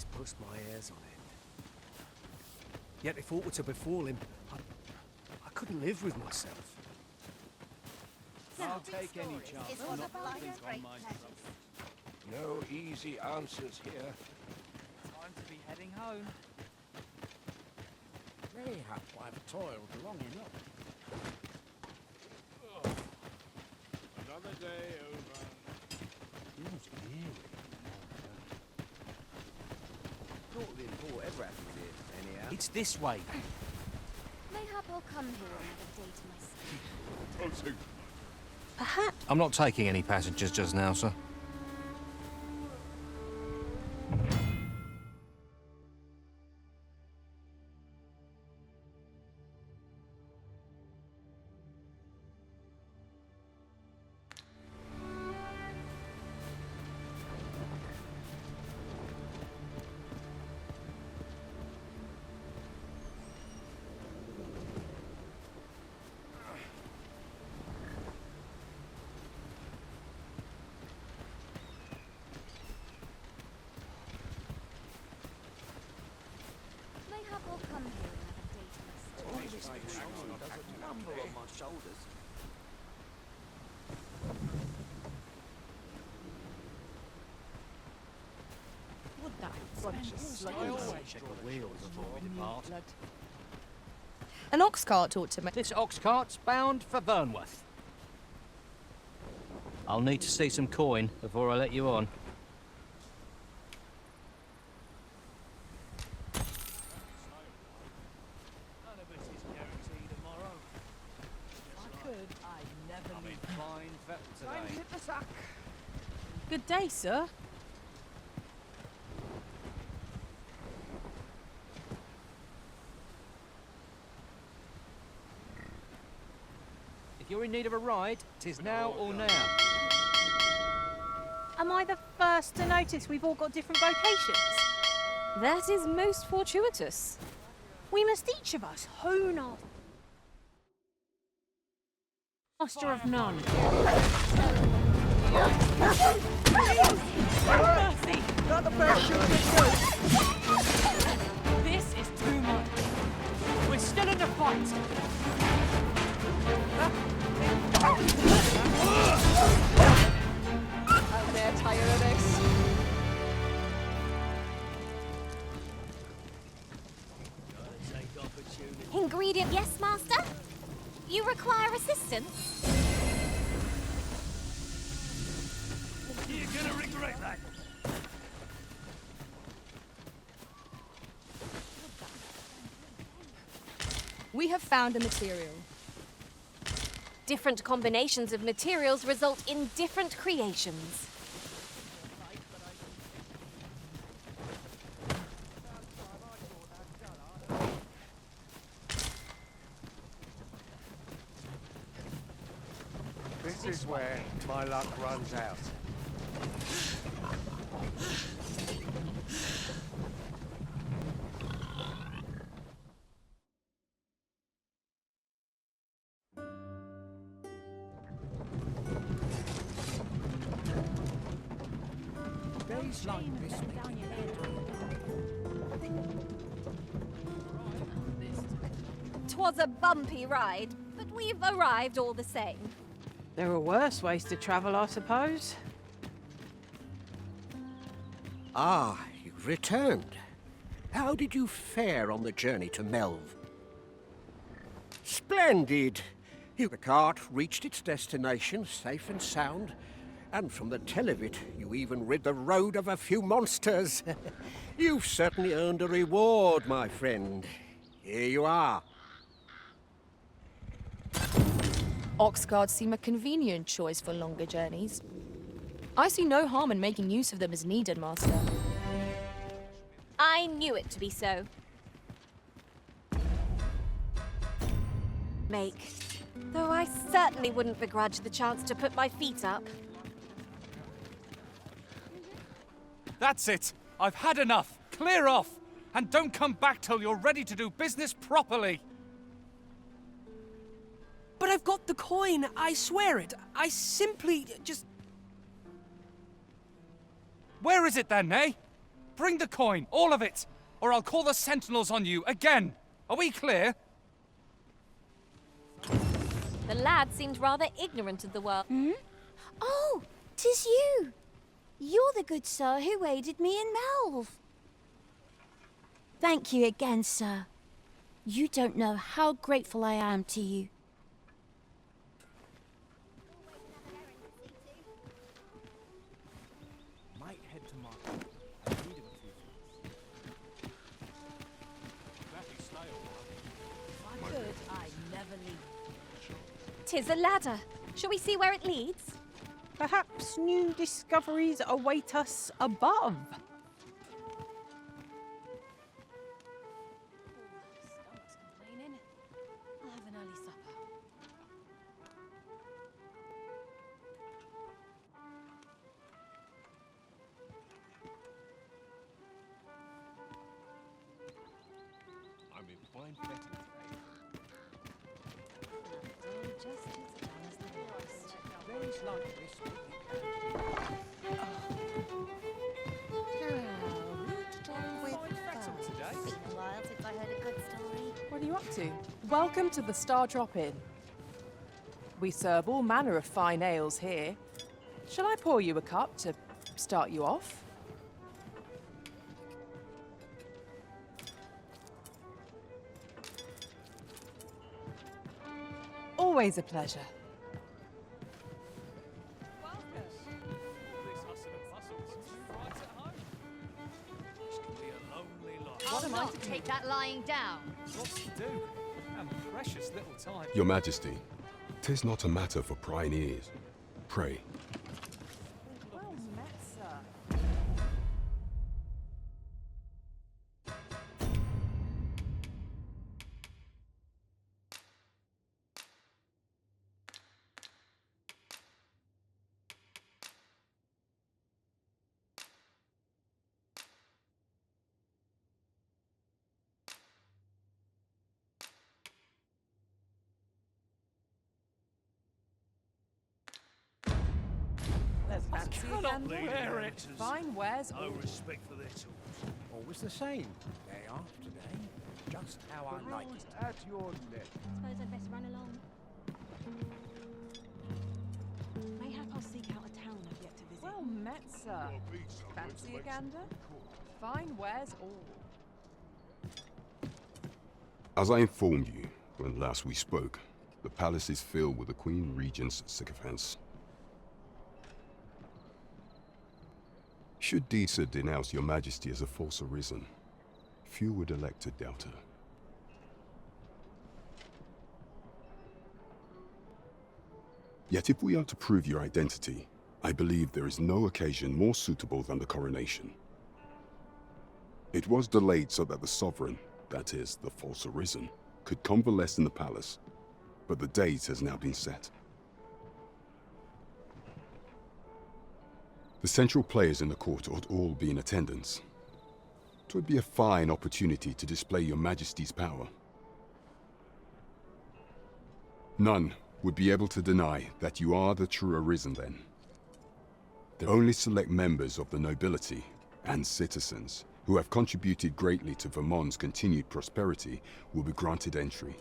place puts my hairs on end. Yet if aught were to befall him, I couldn't live with myself. I'll take any chance. Not think on my trouble. No easy answers here. Time to be heading home. Mayhap I've toiled long enough. Another day over. Feels eerie. Thought the import ever happened here, anyhow. It's this way. Mayhap I'll come here another day to myself. Don't take Perhaps. I'm not taking any passengers just now, sir. Mayhap I'll come here another day to myself. Number on my shoulders. Would that I always check the wheels before we depart. An ox cart ought to make. This ox cart's bound for Vernworth. I'll need to see some coin before I let you on. None of it is guaranteed tomorrow. I'd never I'm in fine fettle today. Hit the sack. Good day, sir. If you're in need of a ride, 'tis now or now. Am I the first to notice we've all got different vocations? That is most fortuitous. We must each of us hone our master of none. Mercy! Not the best you can This is too much. We're still in the fight. I'm there tired of this. Gotta take opportunity. Ingredient, yes, master? You require assistance? You're gonna regret that. We have found a material. Different combinations of materials result in different creations. This is where my luck runs out. Days like this make it 'Twas a bumpy ride, but we've arrived all the same. There are worse ways to travel, I suppose. Ah, you've returned. How did you fare on the journey to Melve? Splendid! The cart reached its destination safe and sound, and from the tell of it, you even rid the road of a few monsters. You've certainly earned a reward, my friend. Here you are. Ox carts seem a convenient choice for longer journeys. I see no harm in making use of them as needed, Master. I knew it to be so. Make. Though I certainly wouldn't begrudge the chance to put my feet up. That's it. I've had enough. Clear off. And don't come back till you're ready to do business properly. But I've got the coin, I swear it. I simply just... Where is it then, eh? Bring the coin, all of it, or I'll call the sentinels on you again. Are we clear? The lad seemed rather ignorant of the world. Hmm? Oh, 'tis you! You're the good sir who aided me in Melve. Thank you again, sir. You don't know how grateful I am to you. Might head to market. I need him a few things. I'm good. I never leave. 'Tis a ladder. Shall we see where it leads? Perhaps new discoveries await us above. Stomach's complaining. I'll have an early supper. I'm in fine fettle today. Just as done as the worst. Days like this make Been a while since I heard a good story. What are you up to? Welcome to the Star Drop Inn. We serve all manner of fine ales here. Shall I pour you a cup to start you off? Always a pleasure. What am I to take that lying down. Lots to do, and precious little time. Your Majesty, 'tis not a matter for prying ears. Pray. Well met, sir. Fancy a cannot candle? bear it. Fine wares. No respect for their tools. always the same, day after day. Just how I like it. At your neck. Suppose I'd best run along. Mayhap I'll seek out a town I've yet to visit. Well met, sir. Fancy a gander? Fine wares all. As I informed you when last we spoke, the palace is filled with the Queen Regent's sycophants. Should Disa denounce your Majesty as a false arisen, few would elect to doubt her. Yet if we are to prove your identity, I believe there is no occasion more suitable than the coronation. It was delayed so that the sovereign, that is, the false arisen, could convalesce in the palace, but the date has now been set. The central players in the court ought all be in attendance. It would be a fine opportunity to display your Majesty's power. None would be able to deny that you are the true arisen then. The only select members of the nobility and citizens who have contributed greatly to Vermont's continued prosperity will be granted entry.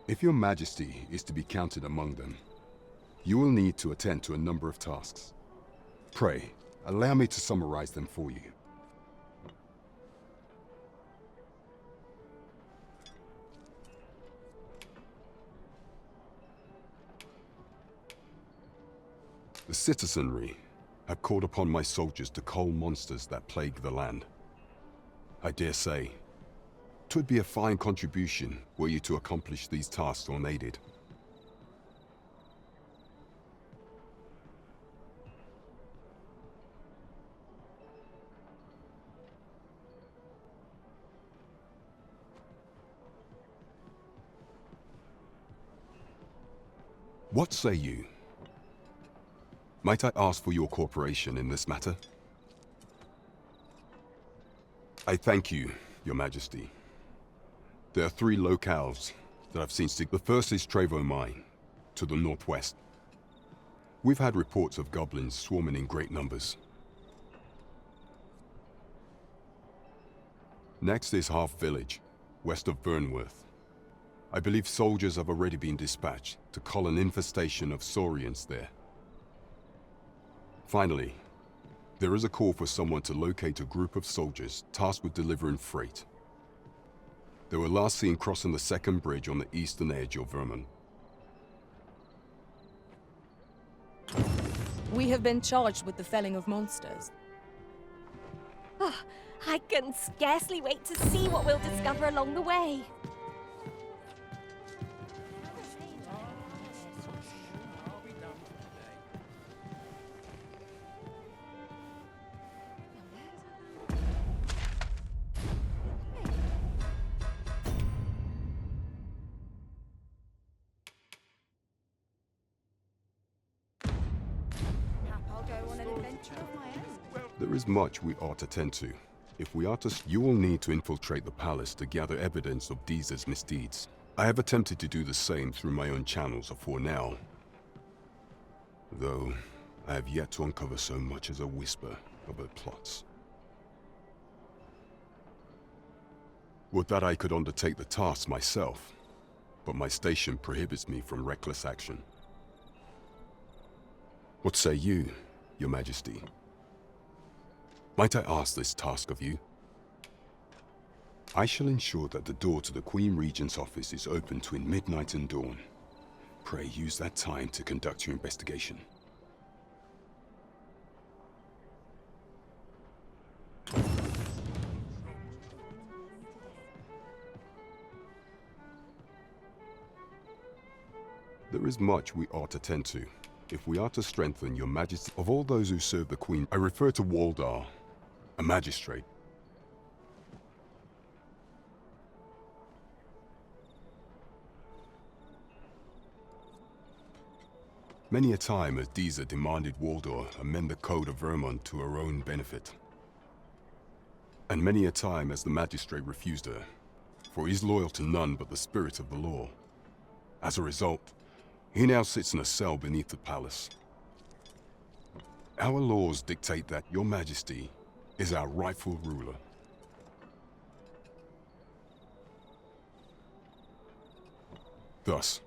If your Majesty is to be counted among them, you will need to attend to a number of tasks. Pray, allow me to summarize them for you. The citizenry have called upon my soldiers to cull monsters that plague the land. I dare say, 'twould be a fine contribution were you to accomplish these tasks unaided. What say you? Might I ask for your cooperation in this matter? I thank you, Your Majesty. There are 3 locales that I've seen stick. The first is Trevo Mine, to the northwest. We've had reports of goblins swarming in great numbers. Next is Half Village, west of Burnworth. I believe soldiers have already been dispatched to cull an infestation of saurians there. Finally, there is a call for someone to locate a group of soldiers tasked with delivering freight. They were last seen crossing the second bridge on the eastern edge of Vermont. We have been charged with the felling of monsters. Oh, I can scarcely wait to see what we'll discover along the way. There is much we ought to tend to. If we are to, you will need to infiltrate the palace to gather evidence of Deeza's misdeeds. I have attempted to do the same through my own channels for now, though I have yet to uncover so much as a whisper of her plots. Would that I could undertake the task myself, but my station prohibits me from reckless action. What say you, Your Majesty? Might I ask this task of you? I shall ensure that the door to the Queen Regent's office is open between midnight and dawn. Pray use that time to conduct your investigation. There is much we ought to tend to. If we are to strengthen Your Majesty, of all those who serve the Queen, I refer to Waldar, a magistrate. Many a time has Deeza demanded Waldor amend the code of Vermont to her own benefit. And many a time has the magistrate refused her, for he is loyal to none but the spirit of the law. As a result, he now sits in a cell beneath the palace. Our laws dictate that Your Majesty is our rightful ruler. Thus,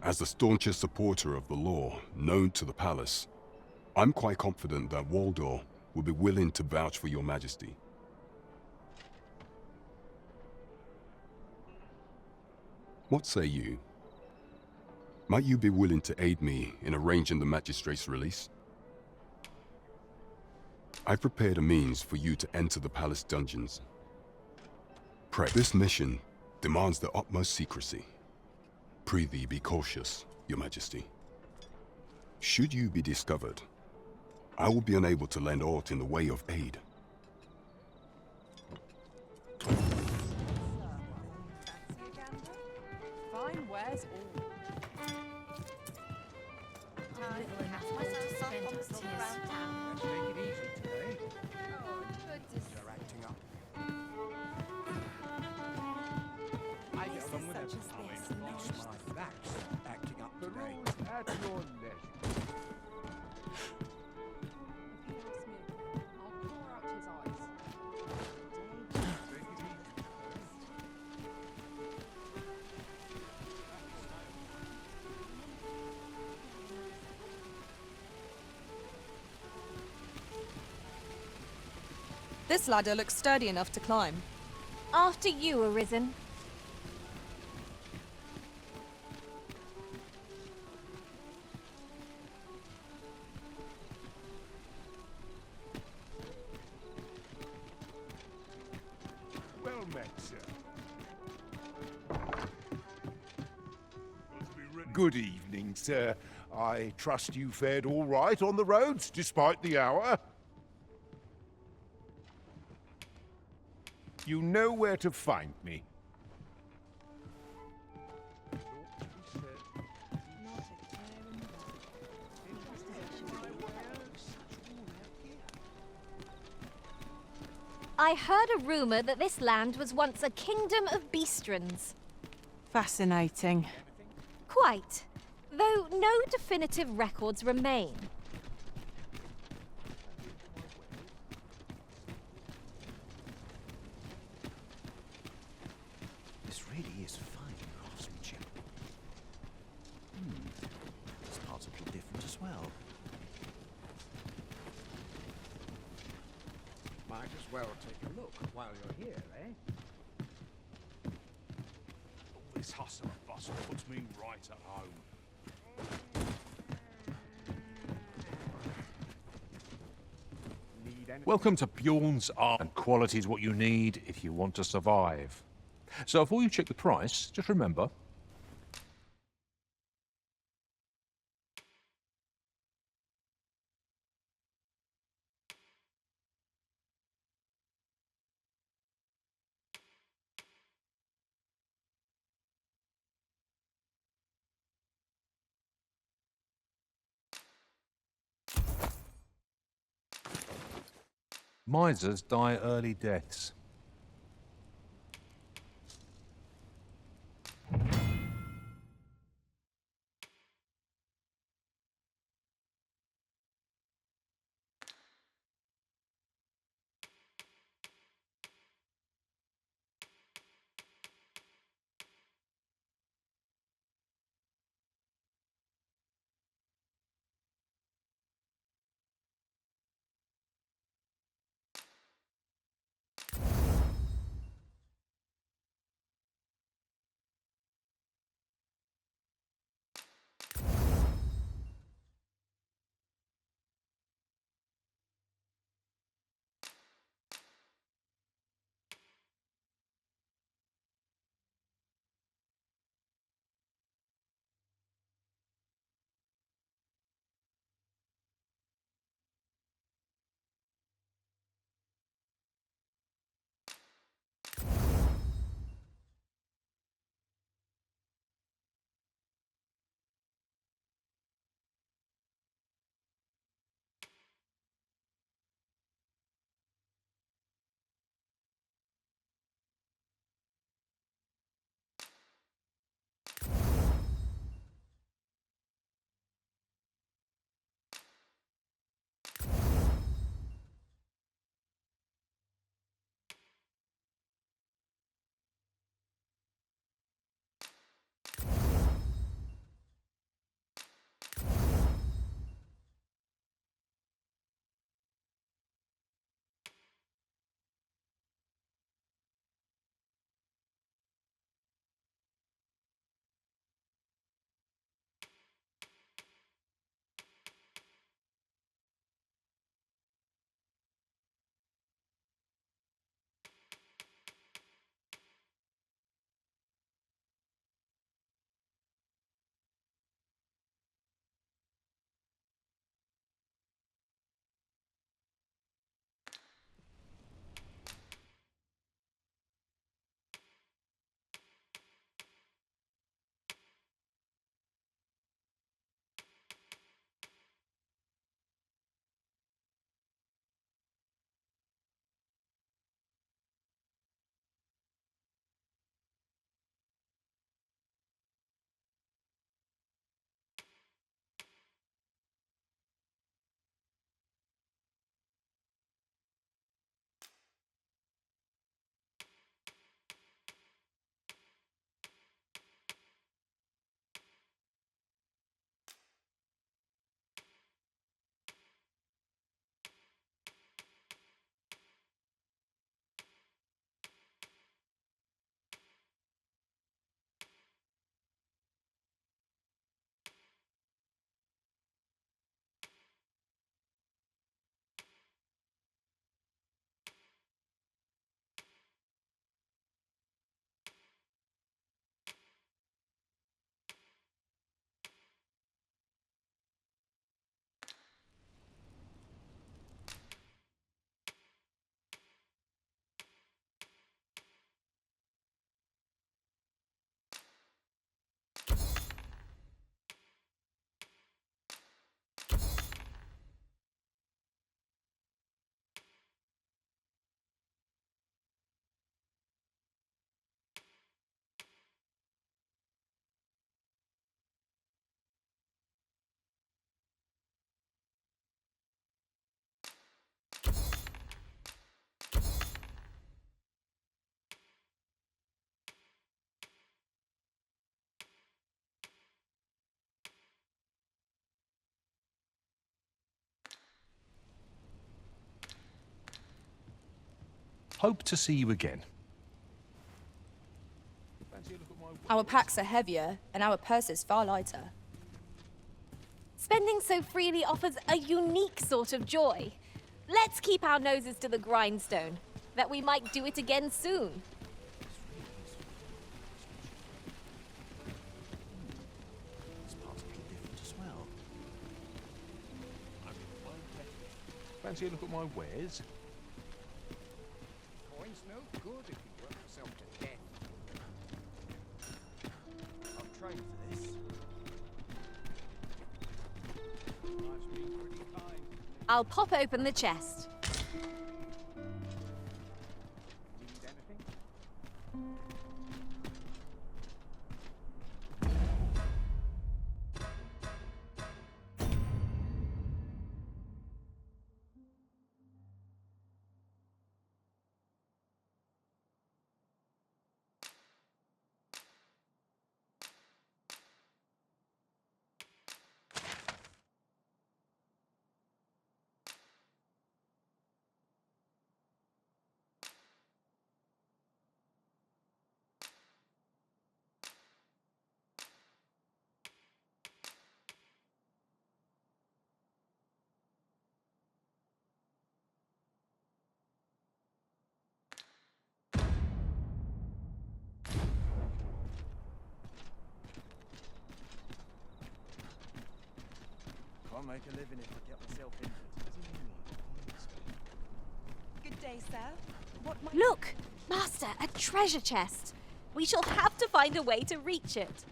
as the staunchest supporter of the law known to the palace, I'm quite confident that Waldor will be willing to vouch for Your Majesty. What say you? Might you be willing to aid me in arranging the magistrate's release? I've prepared a means for you to enter the palace dungeons. Pray, this mission demands the utmost secrecy. Prithee be cautious, Your Majesty. Should you be discovered, I will be unable to lend aught in the way of aid. Fine wares all. This ladder looks sturdy enough to climb. After you, Arisen. Well met, sir. Good evening, sir. I trust you fared all right on the roads, despite the hour. You know where to find me. I heard a rumor that this land was once a kingdom of beastrons. Fascinating. Quite. though no definitive records remain. This really is fine craftsmanship. This part's a bit different as well. Might as well take a look while you're here, eh? All this hustle and bustle puts me right at home. Welcome to Bjorn's Art, and quality is what you need if you want to survive. So before you check the price, just remember, misers die early deaths. hope to see you again. Our packs are heavier, and our purses far lighter. Spending so freely offers a unique sort of joy. Let's keep our noses to the grindstone, that we might do it again soon. This part's a bit different as well. Fancy a look at my wares? Coin's no good if you work yourself to death. I'm trained for this. Life's been pretty kind. I'll pop open the chest. Need anything? Can't make a living if I get myself injured. Good day, sir. What might... Look! Master, a treasure chest! We shall have to find a way to reach it.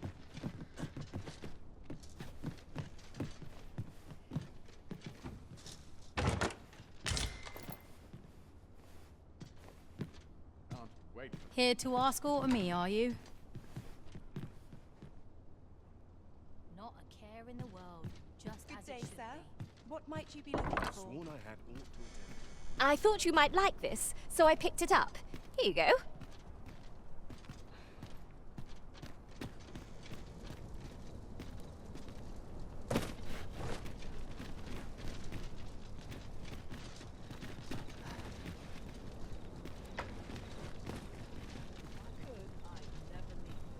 Here to ask aught of me, are you? Not a care in the world, just Good as day, it should sir. be. What might you be looking for? Sworn I had aught to attend. I thought you might like this, so I picked it up. Here you go.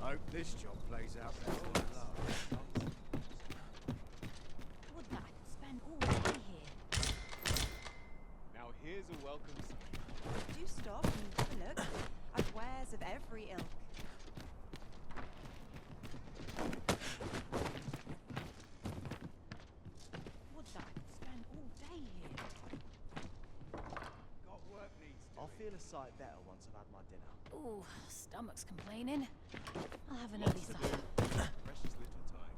Hope this job plays out better than last. Would that I could spend all day here. Now here's a welcome sight. Do stop and have a look. I've wares of every ilk. Would that I could spend all day here. Got work needs I'll feel a sight better once I've had my dinner. Ooh, stomach's complaining. I'll have an early supper. precious little time.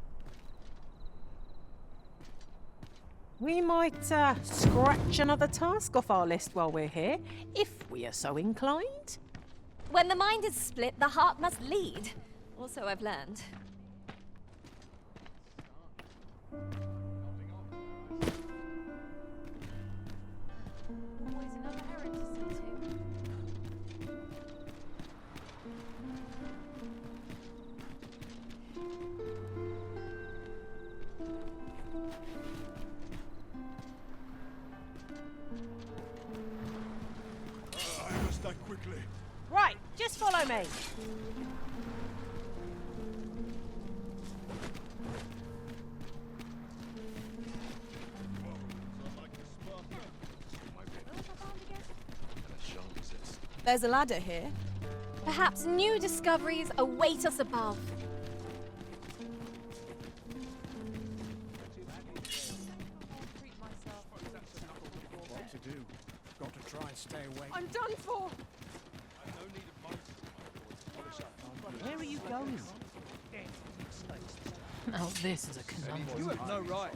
We might scratch another task off our list while we're here, if we are so inclined. When the mind is split, the heart must lead. Also, I've learned. Always another errand to see to. I must act quickly. Right, just follow me. There's a ladder here. Perhaps new discoveries await us above. What to do? Got to try and stay away. I'm done for. Where are you going? Now this is a conundrum. You have no right.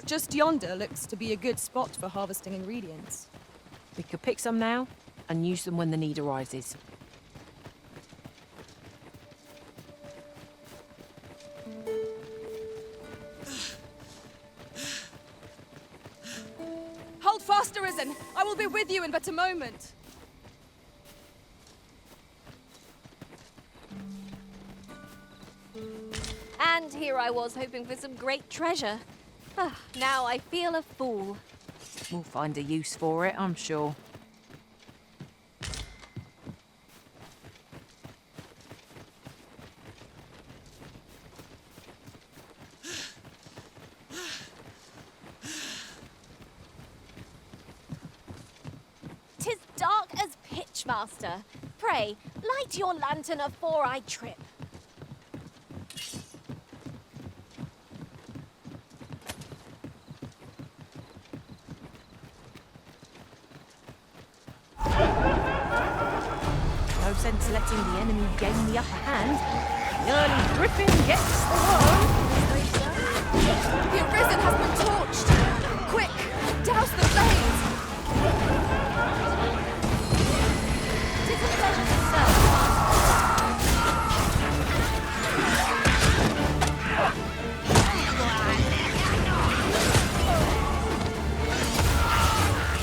Just yonder looks to be a good spot for harvesting ingredients. We could pick some now and use them when the need arises. Hold fast, Arisen! I will be with you in but a moment. And here I was hoping for some great treasure. Now I feel a fool. We'll find a use for it, I'm sure. Master. Pray, light your lantern afore I trip. No sense letting the enemy gain the upper hand. The early griffin gets the worm, as they say. The Arisen has been torched! Quick, douse the flames! Tis a pleasure to serve,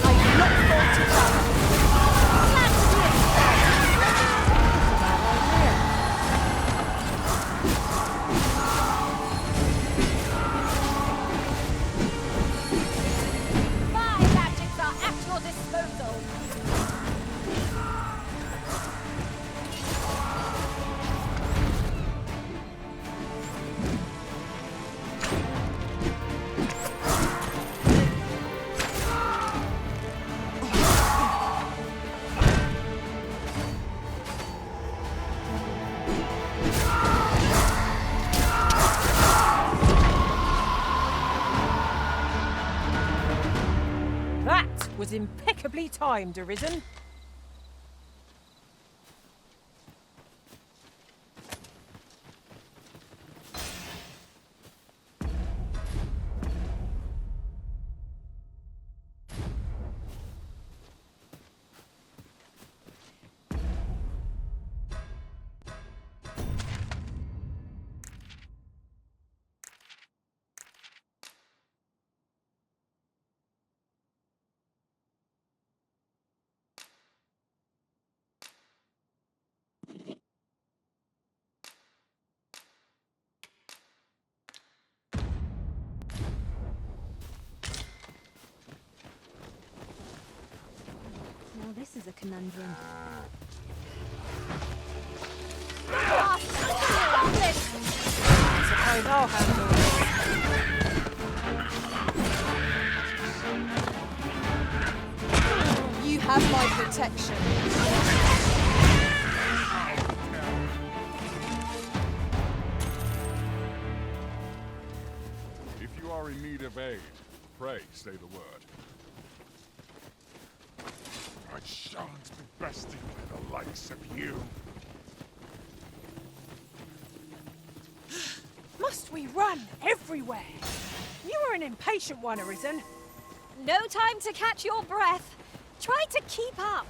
I look forward to that. Glad to do it, my magics are at your disposal. That was impeccably timed, Arisen. Now this is a conundrum. I suppose I'll handle this. You have my protection. If you are in need of aid, pray say the word. I shan't be bested by the likes of you. Must we run everywhere? You are an impatient one, Arisen. No time to catch your breath. Try to keep up.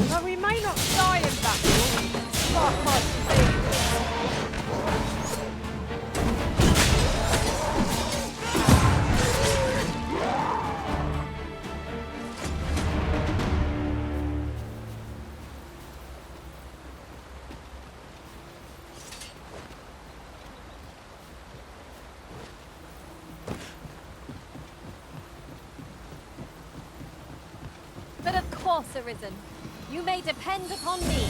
Though we may not die in battle, spark might be. But of course, Arisen. You may depend upon me.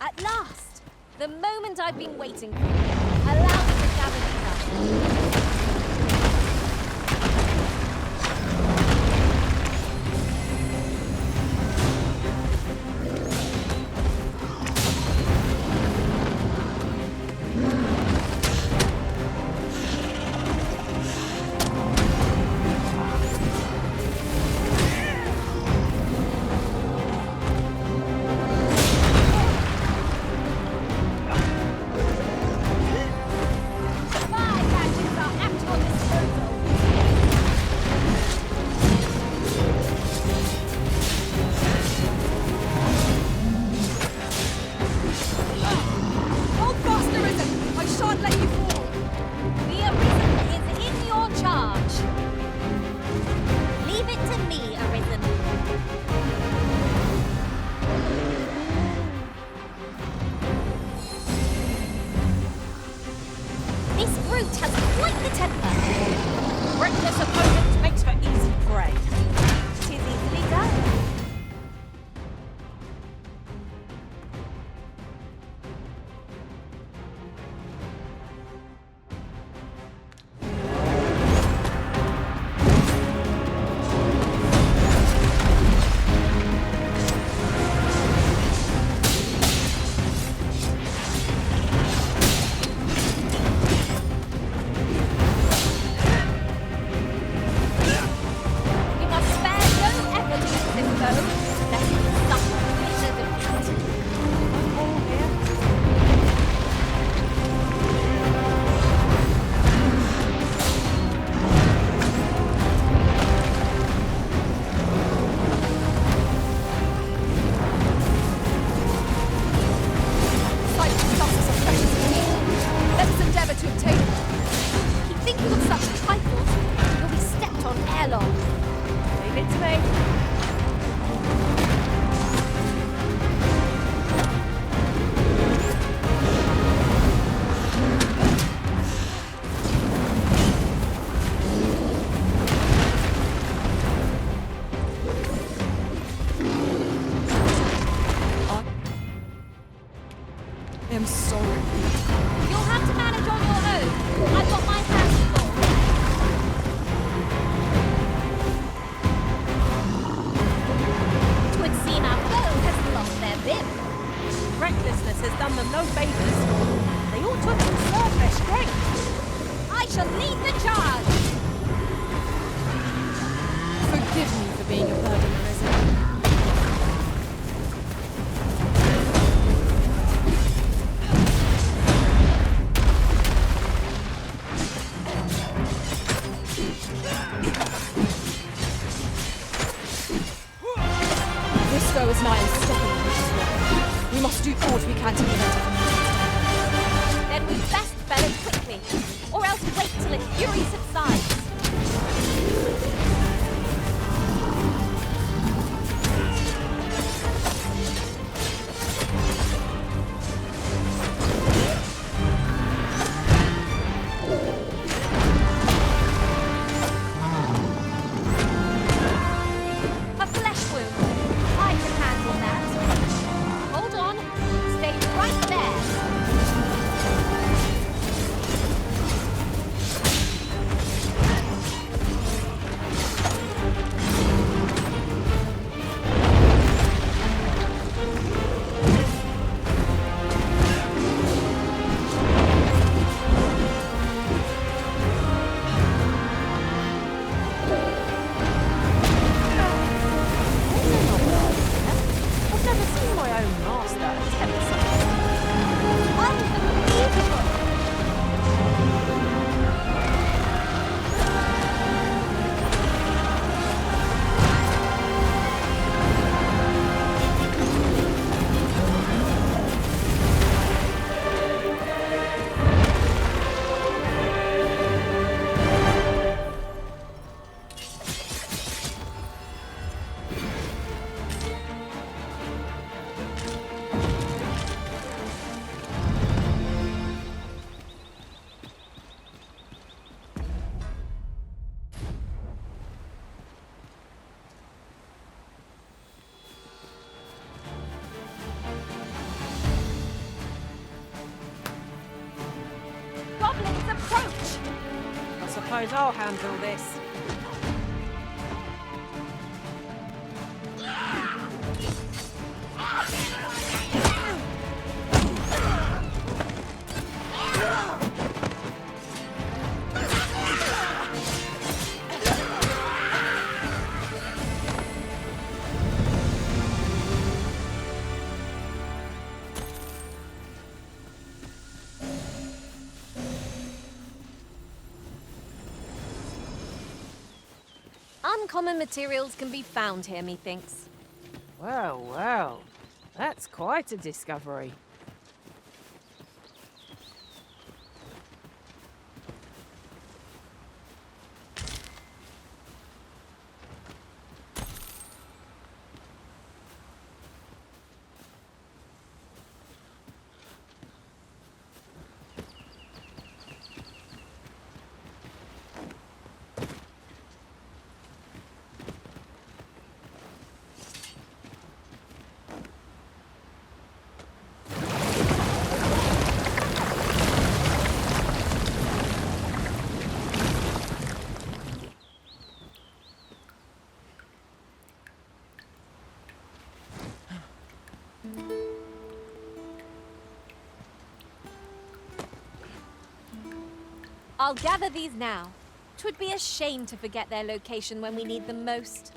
At last! The moment I've been waiting for. Allow me to gather these up. lest we suffer bitter defeat. All here. Cyclops does us a precious deal. Let us endeavour to obtain it. Keep thinking of such trifles, you'll be stepped on ere long. Leave it to me. I am sorry. You'll have to manage on your own. I've got my hands full. Twould seem our foe has lost their vim. Recklessness has done them no favours. They ought to have conserved their strength. I shall lead the charge. Forgive me for being a burden, Arisen. This foe is nigh unstoppable, Mrs. Walker. We must do all we can to prevent it. Then we best bellow quickly, or else wait till its fury subsides. A flesh wound. I can handle that. Hold on. Stay right there. I've never seen my own master attempt something. Unbelievable! Goblins approach! I suppose I'll handle this. Uncommon materials can be found here, methinks. Well, well. That's quite a discovery. I'll gather these now. 'Twould be a shame to forget their location when we need them most.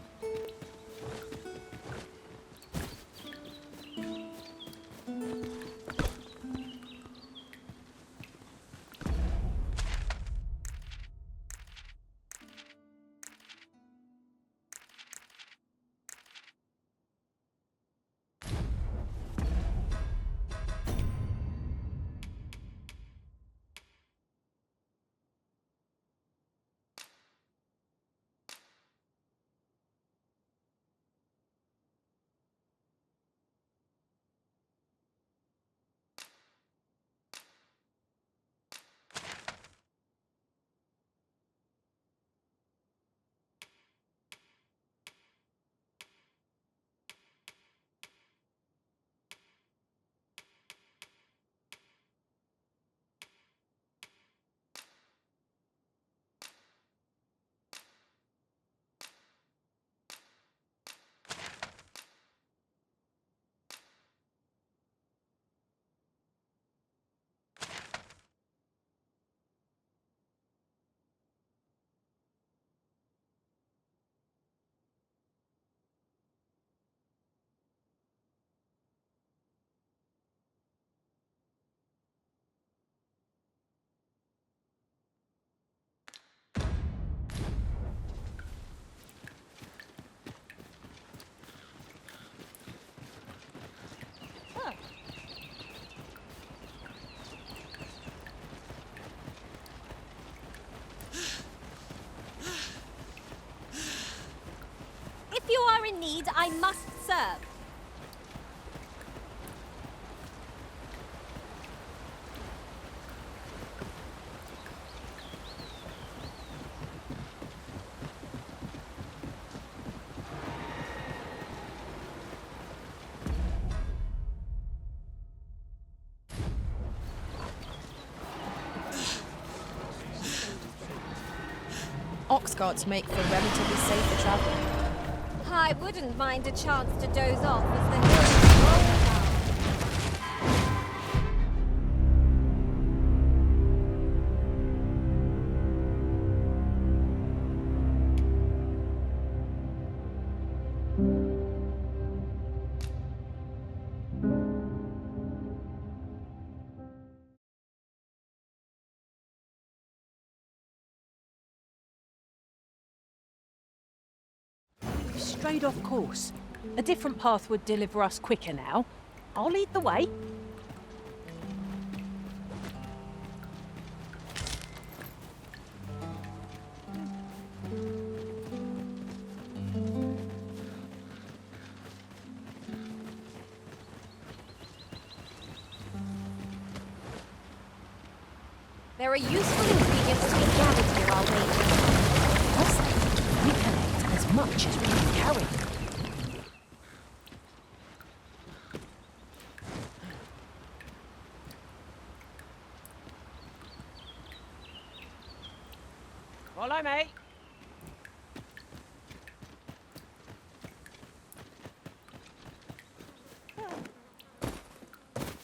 need, I must serve. Ox carts make for relatively safer travel. I wouldn't mind a chance to doze off as the hills roll down. We've strayed off course. A different path would deliver us quicker now. I'll lead the way. There are useful ingredients to be gathered here, I'll wager. I'll say we collect as much as we can carry. Follow me.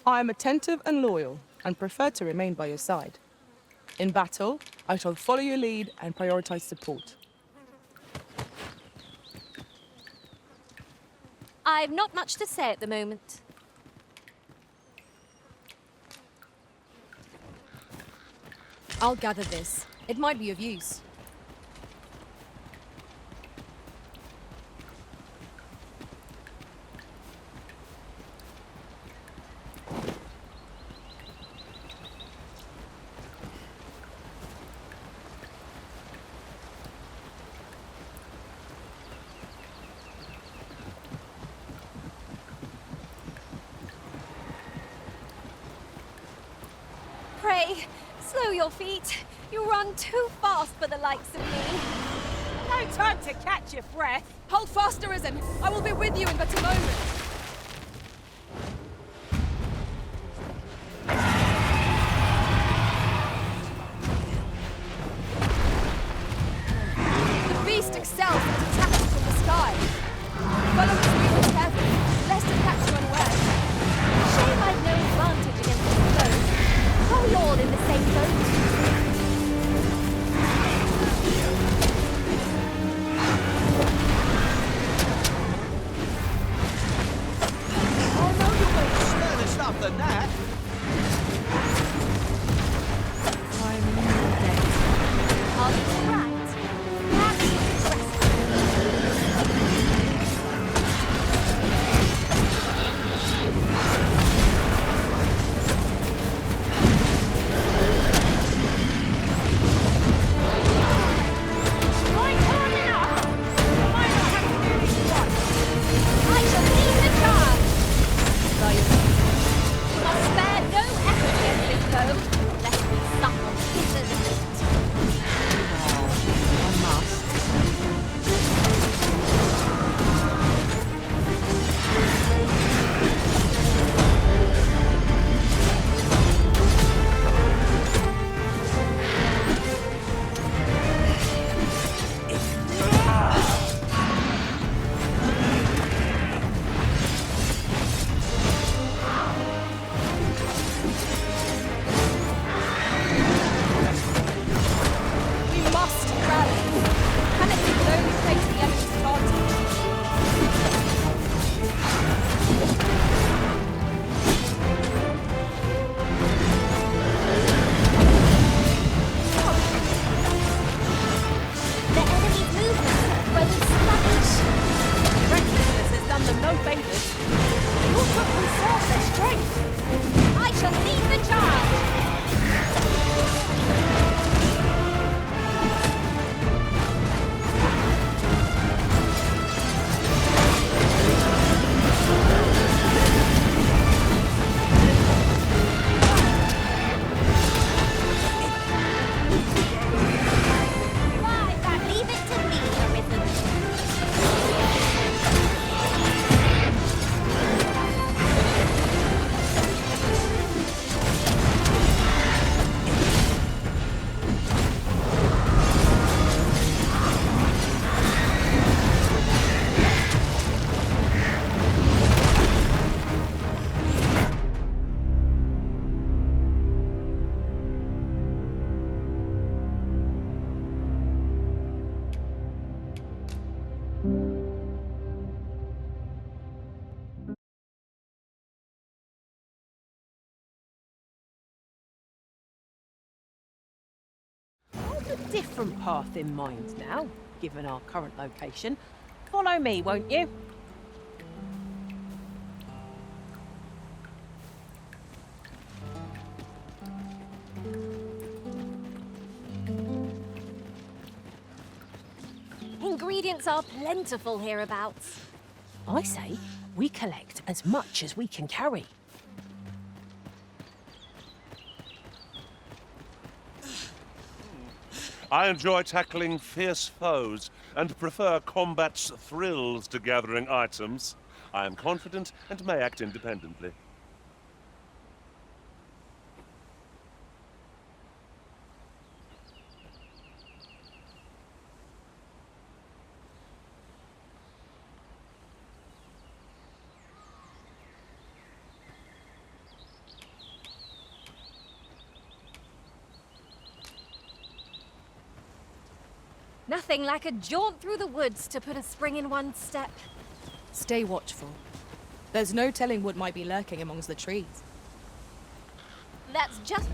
I am attentive and loyal, and prefer to remain by your side. In battle, I shall follow your lead and prioritize support. I've not much to say at the moment. I'll gather this. It might be of use. Pray, slow your feet. You run too fast for the likes of me. No time to catch your breath. Hold fast, Arisen. I will be with you in but a moment. The beast excels at attacking from the sky. Follow his movements carefully, lest it catch you unaware. Shame I've no advantage against his foes. Are we all in the same boat? different path in mind now, given our current location. Follow me, won't you? Ingredients are plentiful hereabouts. I say we collect as much as we can carry. I enjoy tackling fierce foes and prefer combat's thrills to gathering items. I am confident and may act independently. Nothing like a jaunt through the woods to put a spring in one's step. Stay watchful. There's no telling what might be lurking amongst the trees. That's just